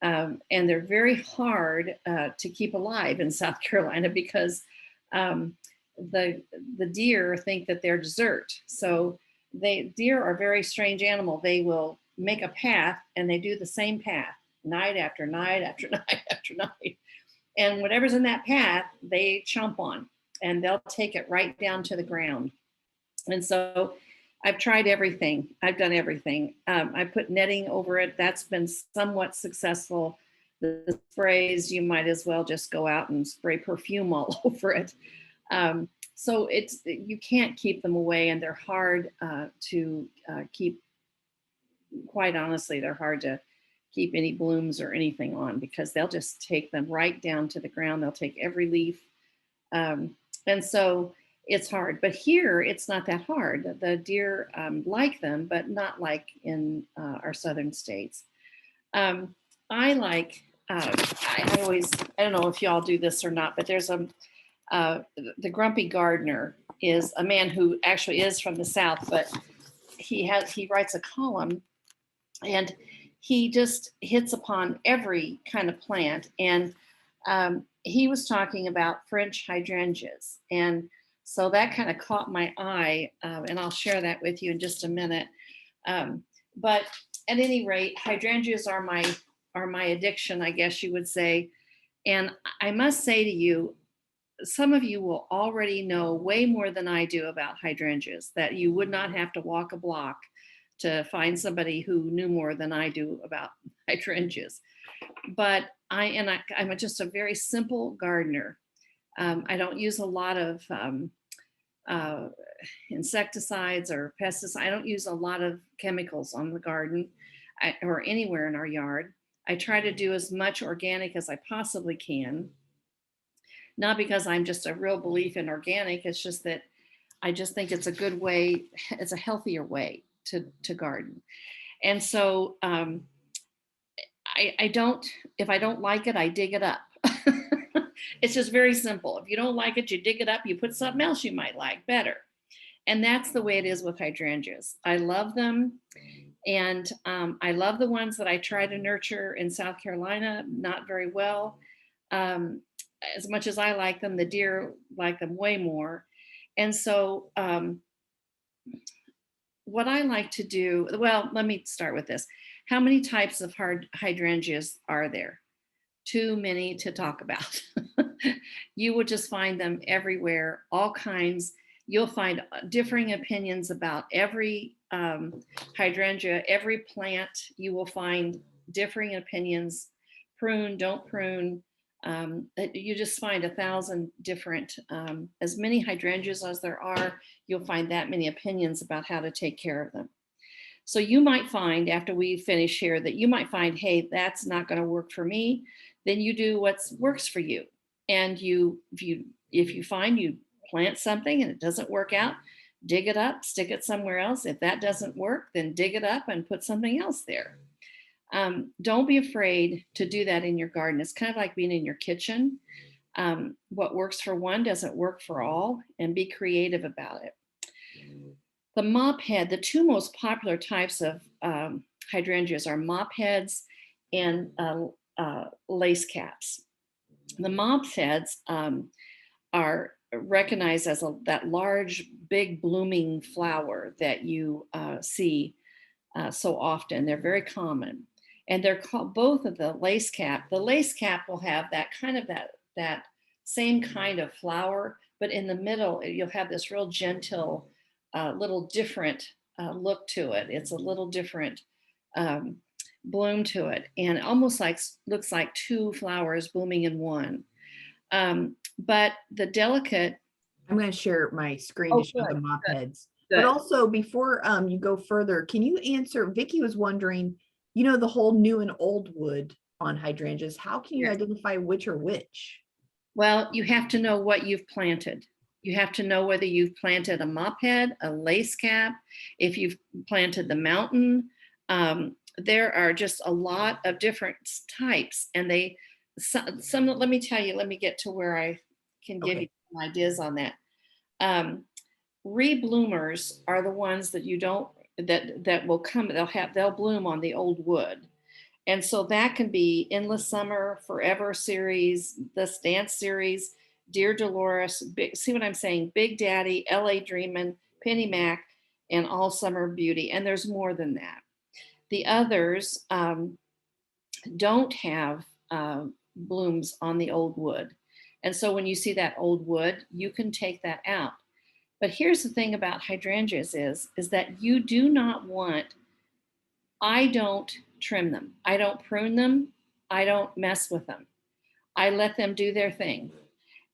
And they're very hard to keep alive in South Carolina because the deer think that they're dessert. So deer are a very strange animal. They will make a path, and they do the same path night after night after night after night. And whatever's in that path, they chomp on, and they'll take it right down to the ground. And so I've tried everything. I've done everything. I put netting over it. That's been somewhat successful. The sprays, you might as well just go out and spray perfume all over it. So you can't keep them away, and they're hard to keep. Quite honestly, they're hard to keep any blooms or anything on because they'll just take them right down to the ground. They'll take every leaf. And so it's hard, but here it's not that hard. The deer like them, but not like in our southern states. I don't know if y'all do this or not, but there's the Grumpy Gardener is a man who actually is from the South, but he writes a column, and he just hits upon every kind of plant. And he was talking about French hydrangeas. And so that kind of caught my eye, and I'll share that with you in just a minute. But at any rate, hydrangeas are my addiction, I guess you would say. And I must say to you, some of you will already know way more than I do about hydrangeas, that you would not have to walk a block to find somebody who knew more than I do about hydrangeas. But I'm just a very simple gardener. I don't use a lot of insecticides or pesticides. I don't use a lot of chemicals on the garden or anywhere in our yard. I try to do as much organic as I possibly can. Not because I'm just a real belief in organic. It's just that I just think it's a good way. It's a healthier way to garden. And so I don't, if I don't like it, I dig it up. It's just very simple. If you don't like it, you dig it up, you put something else you might like better. And that's the way it is with hydrangeas. I love them. And I love the ones that I try to nurture in South Carolina, not very well. As much as I like them, the deer like them way more. And so what I like to do, well, let me start with this. How many types of hydrangeas are there? Too many to talk about. You will just find them everywhere, all kinds. You'll find differing opinions about every hydrangea, every plant. You will find differing opinions. Prune, don't prune. You just find 1,000 different, as many hydrangeas as there are, you'll find that many opinions about how to take care of them. So you might find after we finish here that you might find, hey, that's not going to work for me. Then you do what works for you. And if you find you plant something and it doesn't work out, dig it up, stick it somewhere else. If that doesn't work, then dig it up and put something else there. Don't be afraid to do that in your garden. It's kind of like being in your kitchen. What works for one doesn't work for all, and be creative about it. The mop head, the two most popular types of hydrangeas are mop heads and lace caps. The mop heads are recognized as that large, big blooming flower that you see so often. They're very common. And they're called both of the lace cap. The lace cap will have that kind of that same kind of flower, but in the middle, you'll have this real gentle, little different look to it. It's a little different bloom to it, and almost like looks like two flowers blooming in one. But the delicate. I'm going to share my screen Oh, to show good, the mop heads. good. But also before you go further, can you answer, Vicky was wondering, you know, the whole new and old wood on hydrangeas, how can you Yes. identify which are which? Well, you have to know what you've planted. You have to know whether you've planted a mop head, a lace cap, if you've planted the mountain. There are just a lot of different types, and some let me tell you, let me get to where I can give Okay. you some ideas on that. Rebloomers are the ones that you don't, that will come, they'll bloom on the old wood. And so that can be Endless Summer, Forever series, this Dance series, Dear Dolores, see what I'm saying? Big Daddy, LA Dreamin', Penny Mac, and All Summer Beauty. And there's more than that. The others don't have blooms on the old wood. And so when you see that old wood, you can take that out. But here's the thing about hydrangeas is that you do not want, I don't trim them. I don't prune them. I don't mess with them. I let them do their thing.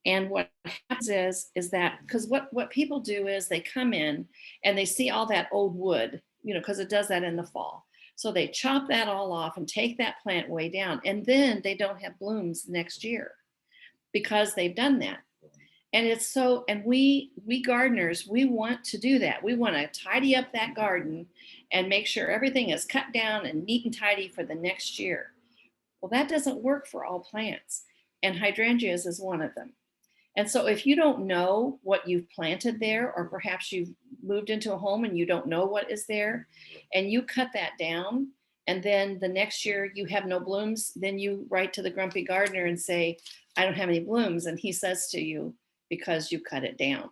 And what happens is that, because what people do is they come in and they see all that old wood, you know, because it does that in the fall. So they chop that all off and take that plant way down. And then they don't have blooms next year because they've done that. And it's so, and we gardeners, we want to do that. We want to tidy up that garden and make sure everything is cut down and neat and tidy for the next year. Well, that doesn't work for all plants, and hydrangeas is one of them. And so if you don't know what you've planted there, or perhaps you've moved into a home and you don't know what is there, and you cut that down, and then the next year you have no blooms, then you write to the grumpy gardener and say, I don't have any blooms. And he says to you, because you cut it down.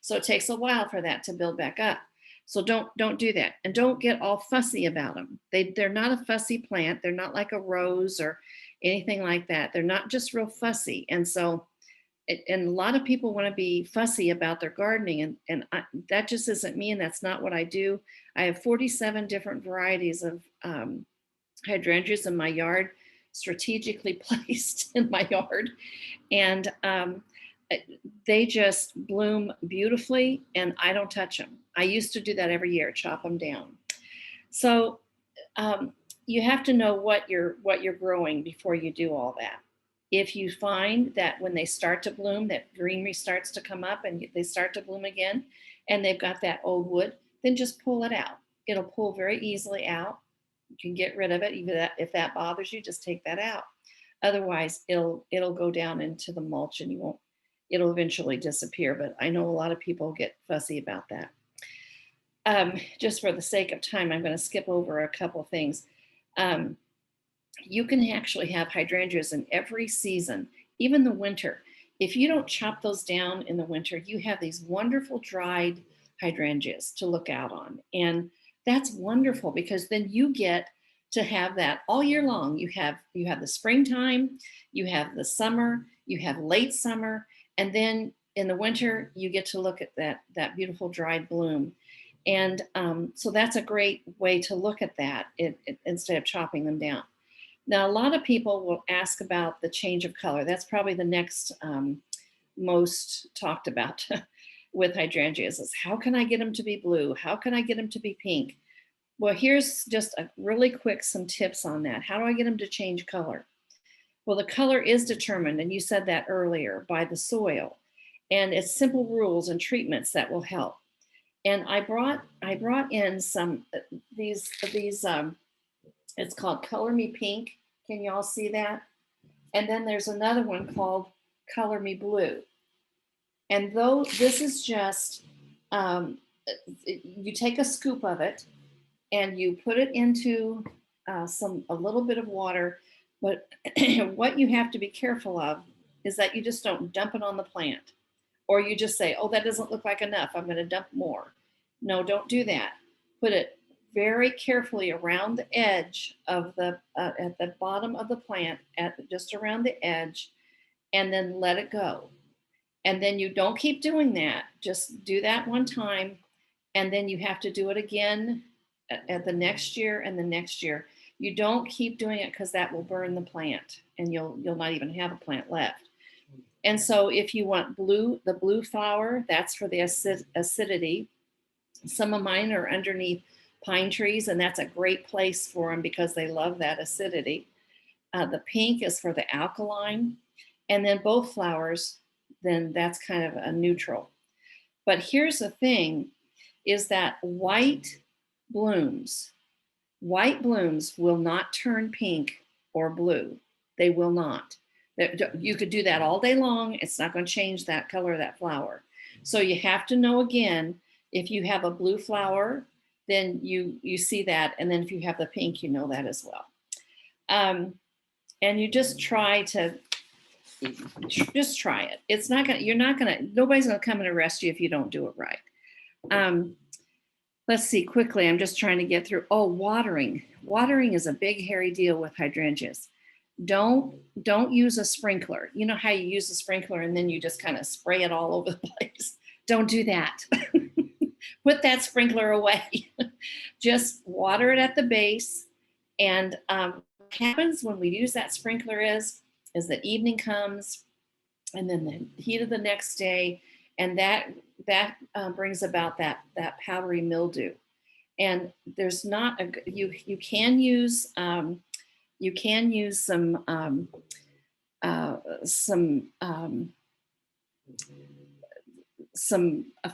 So it takes a while for that to build back up. So don't do that. And don't get all fussy about them. They're not a fussy plant. They're not like a rose or anything like that. They're not just real fussy. And so, and a lot of people want to be fussy about their gardening, and that just isn't me, and that's not what I do. I have 47 different varieties of hydrangeas in my yard, strategically placed in my yard. And they just bloom beautifully, and I don't touch them. I used to do that every year, chop them down. So you have to know what you're growing before you do all that. If you find that when they start to bloom, that greenery starts to come up and they start to bloom again, and they've got that old wood, then just pull it out. It'll pull very easily out. You can get rid of it. Even if that bothers you, just take that out. Otherwise, it'll go down into the mulch, and it'll eventually disappear. But I know a lot of people get fussy about that. Just for the sake of time, I'm going to skip over a couple things. You can actually have hydrangeas in every season, even the winter. If you don't chop those down in the winter, you have these wonderful dried hydrangeas to look out on. And that's wonderful, because then you get to have that all year long. You have the springtime, you have the summer, you have late summer, and then in the winter, you get to look at that beautiful dried bloom. And so that's a great way to look at that instead of chopping them down. Now, a lot of people will ask about the change of color. That's probably the next most talked about with hydrangeas is, how can I get them to be blue? How can I get them to be pink? Well, here's just a really quick some tips on that. How do I get them to change color? Well, the color is determined, and you said that earlier, by the soil. And it's simple rules and treatments that will help. And I brought in some these it's called Color Me Pink. Can y'all see that? And then there's another one called Color Me Blue. And though this is just, you take a scoop of it and you put it into a little bit of water. But what you have to be careful of is that you just don't dump it on the plant, or you just say, oh, that doesn't look like enough, I'm going to dump more. No, don't do that. Put it very carefully around the edge of the, at the bottom of the plant, at just around the edge, and then let it go. And then you don't keep doing that. Just do that one time. And then you have to do it again at the next year and the next year. You don't keep doing it because that will burn the plant and you'll not even have a plant left. And so if you want the blue flower, that's for the acidity. Some of mine are underneath pine trees, and that's a great place for them because they love that acidity. The pink is for the alkaline, and then both flowers, then that's kind of a neutral. But here's the thing, is that white blooms will not turn pink or blue. They will not. You could do that all day long. It's not going to change that color of that flower. So you have to know, again, if you have a blue flower, then you see that. And then if you have the pink, you know that as well. And you just try to, just try it. It's not going to, nobody's going to come and arrest you if you don't do it right. Let's see quickly. I'm just trying to get through. Oh, watering. Watering is a big, hairy deal with hydrangeas. Don't use a sprinkler. You know how you use a sprinkler and then you just kind of spray it all over the place. Don't do that. Put that sprinkler away. Just water it at the base. And what happens when we use that sprinkler is that evening comes and then the heat of the next day, and that brings about that powdery mildew. And there's not a, you can use some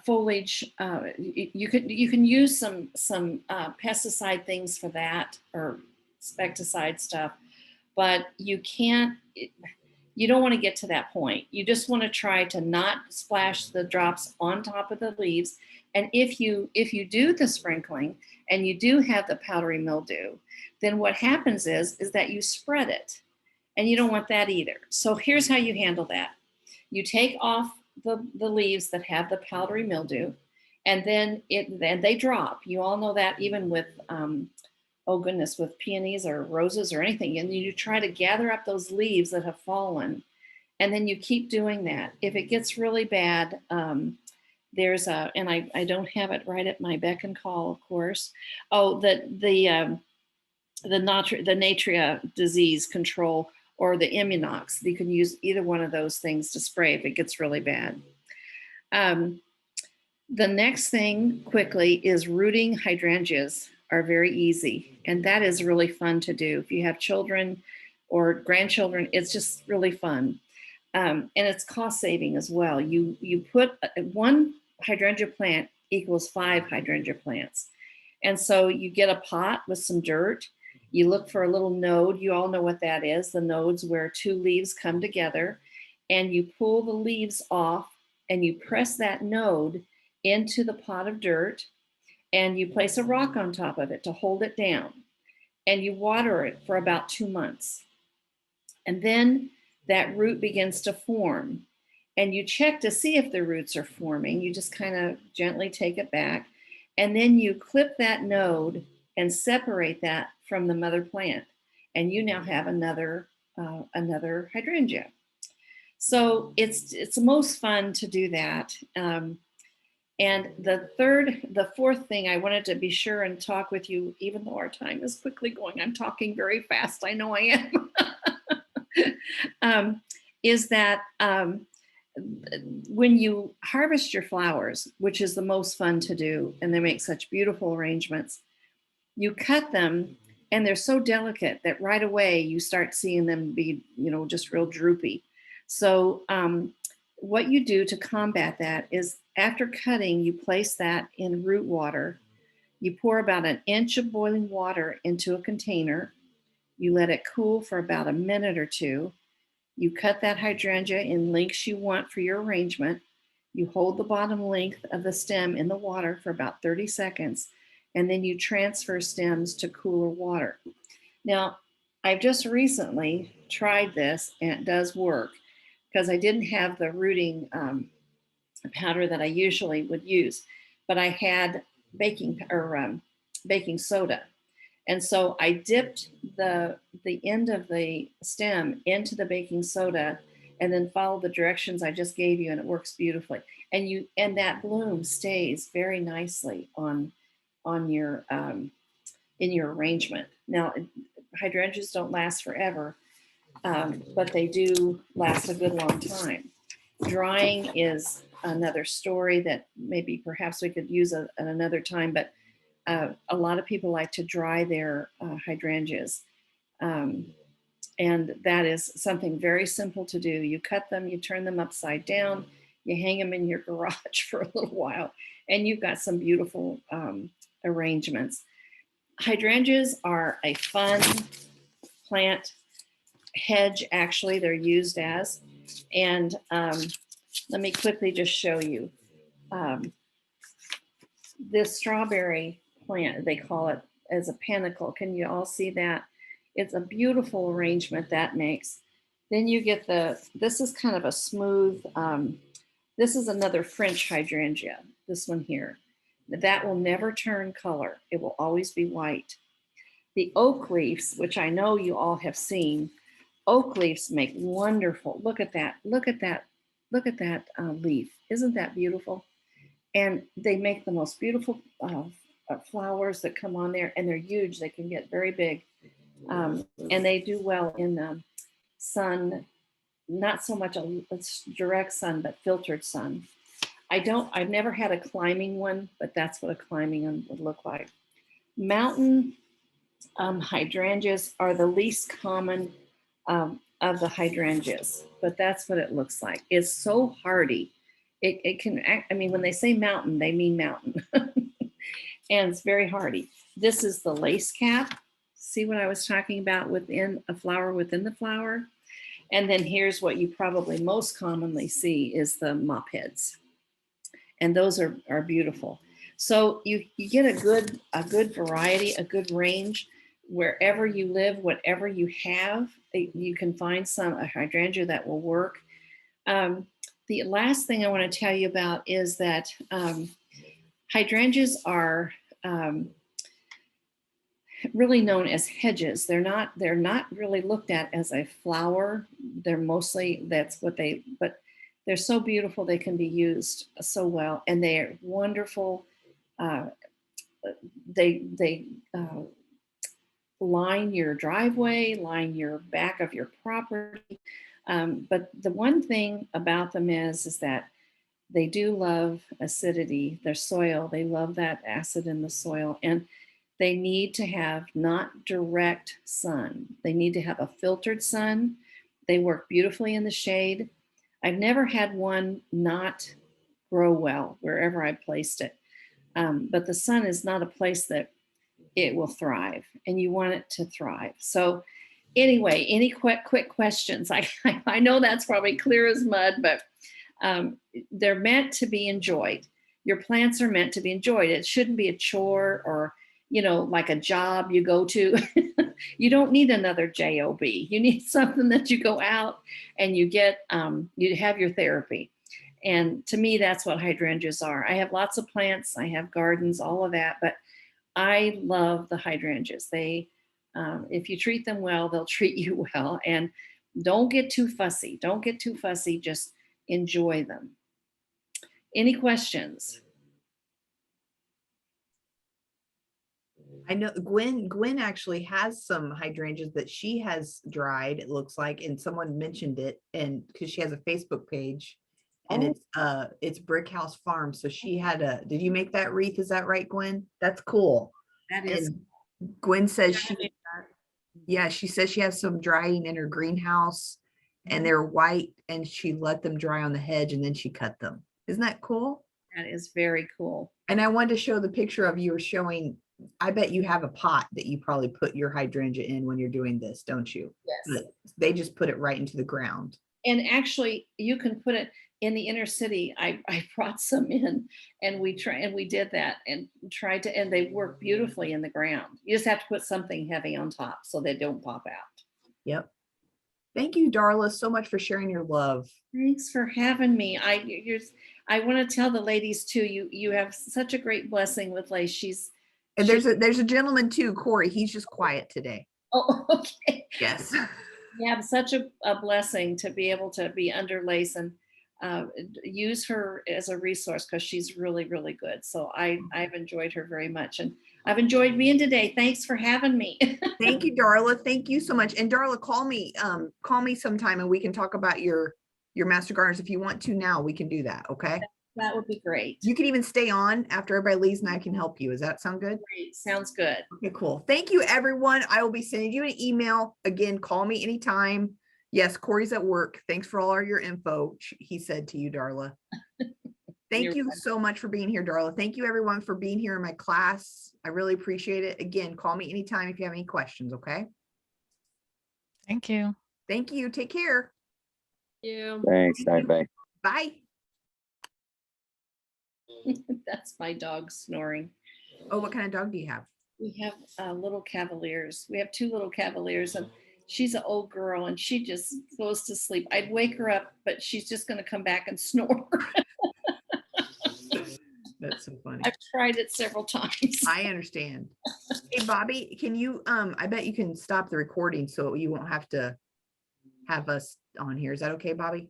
foliage. You can use some pesticide things for that, or insecticide stuff, but you don't want to get to that point. You just want to try to not splash the drops on top of the leaves. And if you do the sprinkling and you do have the powdery mildew, then what happens is that you spread it, and you don't want that either. So here's how you handle that. You take off the leaves that have the powdery mildew, and then they drop. You all know that, even with, oh goodness, with peonies or roses or anything. And you try to gather up those leaves that have fallen, and then you keep doing that. If it gets really bad, there's a, and I don't have it right at my beck and call, of course. Oh, the Natria disease control, or the Immunox. You can use either one of those things to spray if it gets really bad. The next thing quickly is rooting. Hydrangeas are very easy, and that is really fun to do. If you have children or grandchildren, it's just really fun. And it's cost saving as well. You put one hydrangea plant equals 5 hydrangea plants. And so you get a pot with some dirt. You look for a little node. You all know what that is. The node's where 2 leaves come together, and you pull the leaves off and you press that node into the pot of dirt, and you place a rock on top of it to hold it down, and you water it for about 2 months. And then that root begins to form, and you check to see if the roots are forming. You just kind of gently take it back, and then you clip that node and separate that from the mother plant, and you now have another hydrangea. So it's most fun to do that. And the fourth thing I wanted to be sure and talk with you, even though our time is quickly going, I'm talking very fast, I know I am, is that when you harvest your flowers, which is the most fun to do, and they make such beautiful arrangements, you cut them, and they're so delicate that right away you start seeing them be, just real droopy. So what you do to combat that is, after cutting, you place that in root water. You pour about 1 inch of boiling water into a container. You let it cool for about a minute or 2. You cut that hydrangea in lengths you want for your arrangement. You hold the bottom length of the stem in the water for about 30 seconds, and then you transfer stems to cooler water. Now, I've just recently tried this, and it does work. because I didn't have the rooting powder that I usually would use, but I had baking soda. And so I dipped the end of the stem into the baking soda and then followed the directions I just gave you, and it works beautifully. And that bloom stays very nicely on your in your arrangement. Now, hydrangeas don't last forever, but they do last a good long time. Drying is another story that maybe perhaps we could use at another time, but a lot of people like to dry their hydrangeas. And that is something very simple to do. You cut them, you turn them upside down, you hang them in your garage for a little while, and you've got some beautiful arrangements. Hydrangeas are a fun plant hedge, actually, they're used as. And let me quickly just show you. This strawberry plant, they call it as a panicle. Can you all see that? It's a beautiful arrangement that makes. Then you get this is kind of a smooth, this is another French hydrangea, this one here. That will never turn color. It will always be white. The oak leaves, which I know you all have seen, oak leaves make wonderful. Look at that, look at that, look at that leaf. Isn't that beautiful? And they make the most beautiful flowers that come on there, and they're huge. They can get very big. And they do well in the sun, not so much a direct sun, but filtered sun. I've never had a climbing one, but that's what a climbing one would look like. Mountain hydrangeas are the least common of the hydrangeas, but that's what it looks like. It's so hardy. It can act, I mean, when they say mountain, they mean mountain. And it's very hardy. This is the lace cap. See what I was talking about, within a flower within the flower? And then here's what you probably most commonly see is the mop heads. And those are beautiful. So you get a good variety, a good range. Wherever you live, whatever you have, you can find a hydrangea that will work. The last thing I want to tell you about is that hydrangeas are really known as hedges. They're not really looked at as a flower. They're mostly, but they're so beautiful. They can be used so well, and they're wonderful. They line your driveway, line your back of your property. But the one thing about them is that they do love acidity, their soil. They love that acid in the soil, and they need to have not direct sun. They need to have a filtered sun. They work beautifully in the shade. I've never had one not grow well wherever I placed it. But the sun is not a place that it will thrive, and you want it to thrive. So anyway, any quick questions? I know that's probably clear as mud, but they're meant to be enjoyed. Your plants are meant to be enjoyed. It shouldn't be a chore or, like a job you go to. You don't need another job. You need something that you go out and you get, you have your therapy. And to me, that's what hydrangeas are. I have lots of plants, I have gardens, all of that, but I love the hydrangeas. They, if you treat them well, they'll treat you well. And don't get too fussy. Don't get too fussy. Just enjoy them. Any questions? I know Gwen actually has some hydrangeas that she has dried, it looks like, and someone mentioned it, and because she has a Facebook page, and it's Brick House Farm. So she had did you make that wreath? Is that right, Gwen? That's cool. That is. And Gwen says she says she has some drying in her greenhouse, and they're white, and she let them dry on the hedge and then she cut them. Isn't that cool? That is very cool. And I wanted to show the picture of you were showing. I bet you have a pot that you probably put your hydrangea in when you're doing this, don't you? Yes. But they just put it right into the ground. And actually, you can put it in the inner city. I brought some in, and we did that and tried to, and they work beautifully in the ground. You just have to put something heavy on top so they don't pop out. Yep. Thank you, Darla, so much for sharing your love. Thanks for having me. I want to tell the ladies too, you have such a great blessing with Lace. And there's a gentleman too, Corey. He's just quiet today. Oh, okay. Yes. You have such a blessing to be able to be under Lace and use her as a resource because she's really, really good. So I've enjoyed her very much, and I've enjoyed being today. Thanks for having me. Thank you, Darla. Thank you so much. And Darla, call me sometime and we can talk about your master gardeners. If you want to now, we can do that. Okay. That would be great. You can even stay on after everybody leaves and I can help you. Does that sound good? Great. Sounds good. Okay, cool. Thank you, everyone. I will be sending you an email. Again, call me anytime. Yes, Corey's at work. Thanks for all your info, he said to you, Darla. Thank You're you welcome. so much for being here, Darla. Thank you, everyone, for being here in my class. I really appreciate it. Again, call me anytime if you have any questions, okay? Thank you. Thank you. Take care. You. Thanks. Night, bye. Bye. That's my dog snoring. Oh, what kind of dog do you have? We have little Cavaliers. We have 2 little Cavaliers, and she's an old girl, and she just goes to sleep. I'd wake her up, but she's just going to come back and snore. That's so funny. I've tried it several times. I understand. Hey, Bobby, can you, I bet you can stop the recording so you won't have to have us on here. Is that okay, Bobby?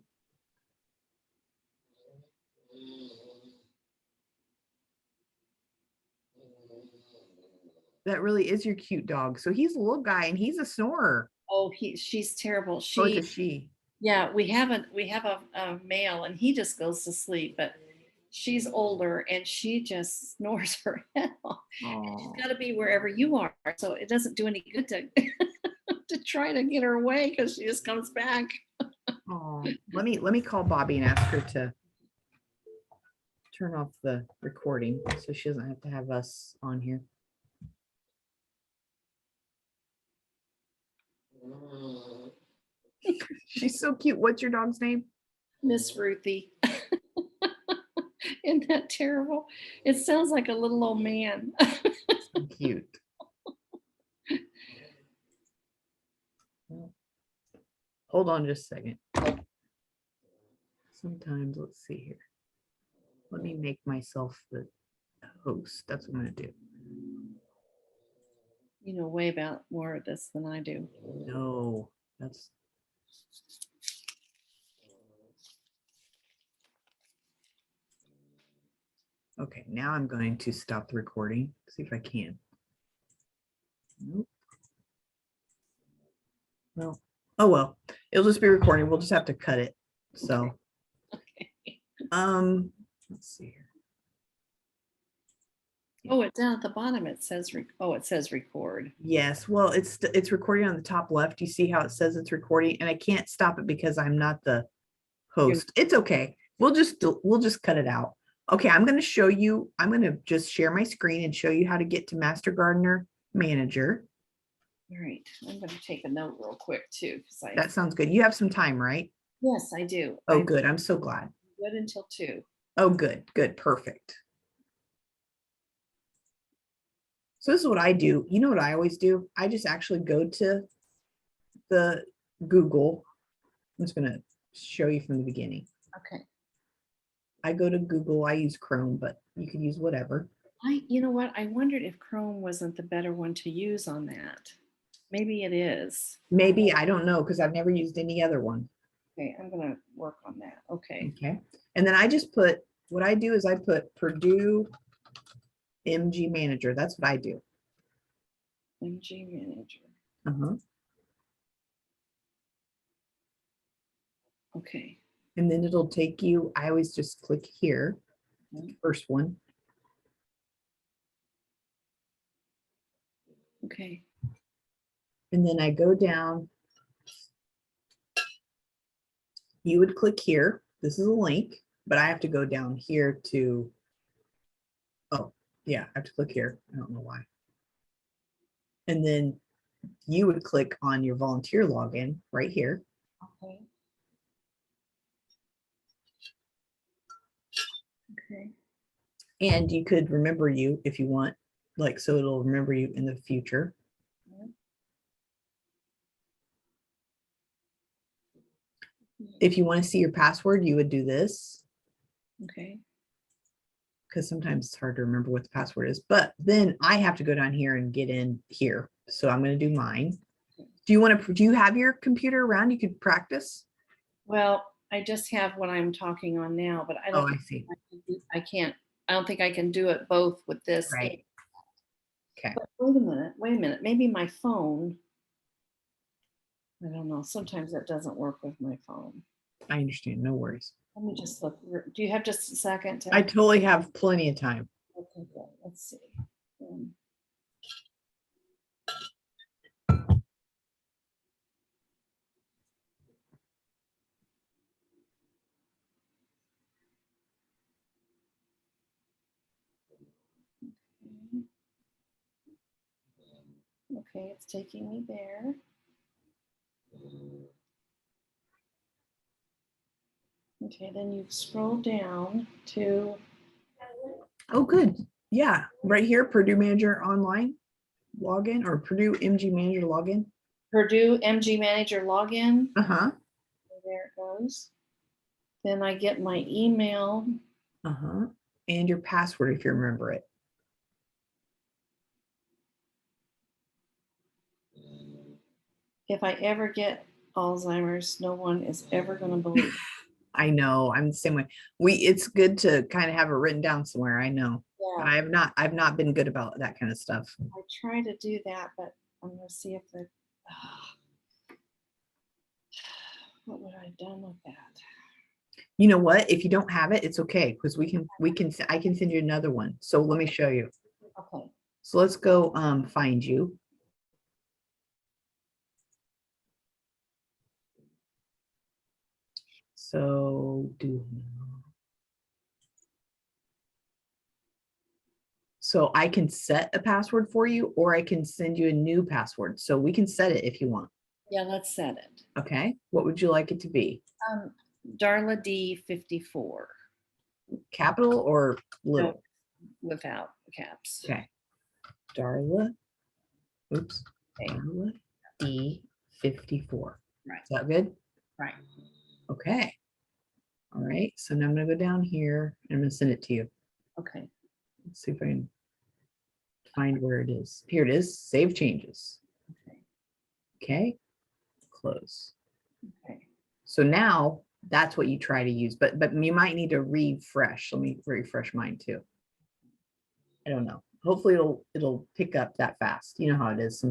That really is your cute dog. So he's a little guy and he's a snorer. Oh, she's terrible. Oh, it's a she. Yeah, we have a male, and he just goes to sleep, but she's older and she just snores her head off. Oh, She's got to be wherever you are, so it doesn't do any good to to try to get her away because she just comes back. oh. Let me call Bobby and ask her to turn off the recording so she doesn't have to have us on here. She's so cute. What's your dog's name? Miss Ruthie. Isn't that terrible? It sounds like a little old man. So cute. Hold on just a second. Sometimes, let's see here. Let me make myself the host. That's what I'm gonna do. You know way about more of this than I do. No, that's. Okay, now I'm going to stop the recording, see if I can. Nope. Well, oh well, it'll just be recording. We'll just have to cut it. So, Okay. let's see here. Oh, it's down at the bottom. It says it says record. Yes, well, it's recording on the top left. You see how it says it's recording, and I can't stop it because I'm not the host. It's okay. We'll just cut it out. Okay, I'm going to show you. I'm going to just share my screen and show you how to get to Master Gardener Manager. All right, I'm going to take a note real quick too, because That sounds good. You have some time, right? yes, I do. Oh, I'm good. I'm so glad. good until 2. Oh, good, good, perfect. So this is what I do. You know what I always do? I just actually go to the Google. I'm just going to show you from the beginning. Okay. I go to Google. I use Chrome, but you could use whatever. You know what? I wondered if Chrome wasn't the better one to use on that. Maybe it is. Maybe, I don't know, because I've never used any other one. Okay, I'm going to work on that. Okay. Okay. And then I just put, what I do is I put Purdue MG Manager. That's what I do. MG Manager. Uh-huh. Okay. And then it'll take you, I always just click here, first one. Okay. And then I go down. You would click here. This is a link, but I have to go down here to, oh, yeah, I have to click here. I don't know why. And then you would click on your volunteer login right here. Okay. Okay. And you could remember you if you want, like, so it'll remember you in the future. If you want to see your password, you would do this, Okay. because sometimes it's hard to remember what the password is. But then I have to go down here and get in here. So I'm going to do mine. Do you have your computer around? You could practice? Well, I just have what I'm talking on now, but I Oh, don't, I see. I can't, I don't think I can do it both with this. Right. Okay. But wait a minute, maybe my phone. I don't know, sometimes that doesn't work with my phone. I understand. No worries. Let me just look, do you have just a second? I totally have plenty of time. Okay, good, let's see. Um, Okay, it's taking me there. Okay, then you scroll down to, Oh, good. Yeah. Right here, Purdue Manager Online login or Purdue MG Manager login. Purdue MG Manager login. Uh-huh. There it goes. Then I get my email. Uh-huh. And your password if you remember it. If I ever get Alzheimer's, no one is ever going to believe. I know. I'm the same way. It's good to kind of have it written down somewhere. I know. But Yeah, I've not been good about that kind of stuff. I try to do that, but I'm going to see if the, what would I have done with that? You know what? If you don't have it, it's okay because I can send you another one. So let me show you. Okay, So let's go find you. So I can set a password for you, or I can send you a new password. So we can set it if you want. yeah, let's set it. Okay. What would you like it to be? Darla D54 Capital or little? without caps. Okay. Darla. Oops. Okay. Darla D54. Right. Is that good? Right. Okay. All right. So now I'm going to go down here and I'm going to send it to you. Okay. Let's see if I can find where it is. Here it is. Save changes. Okay. Okay. Close. Okay. So now that's what you try to use, but you might need to refresh. Let me refresh mine too. I don't know. Hopefully it'll pick up that fast. You know how it is.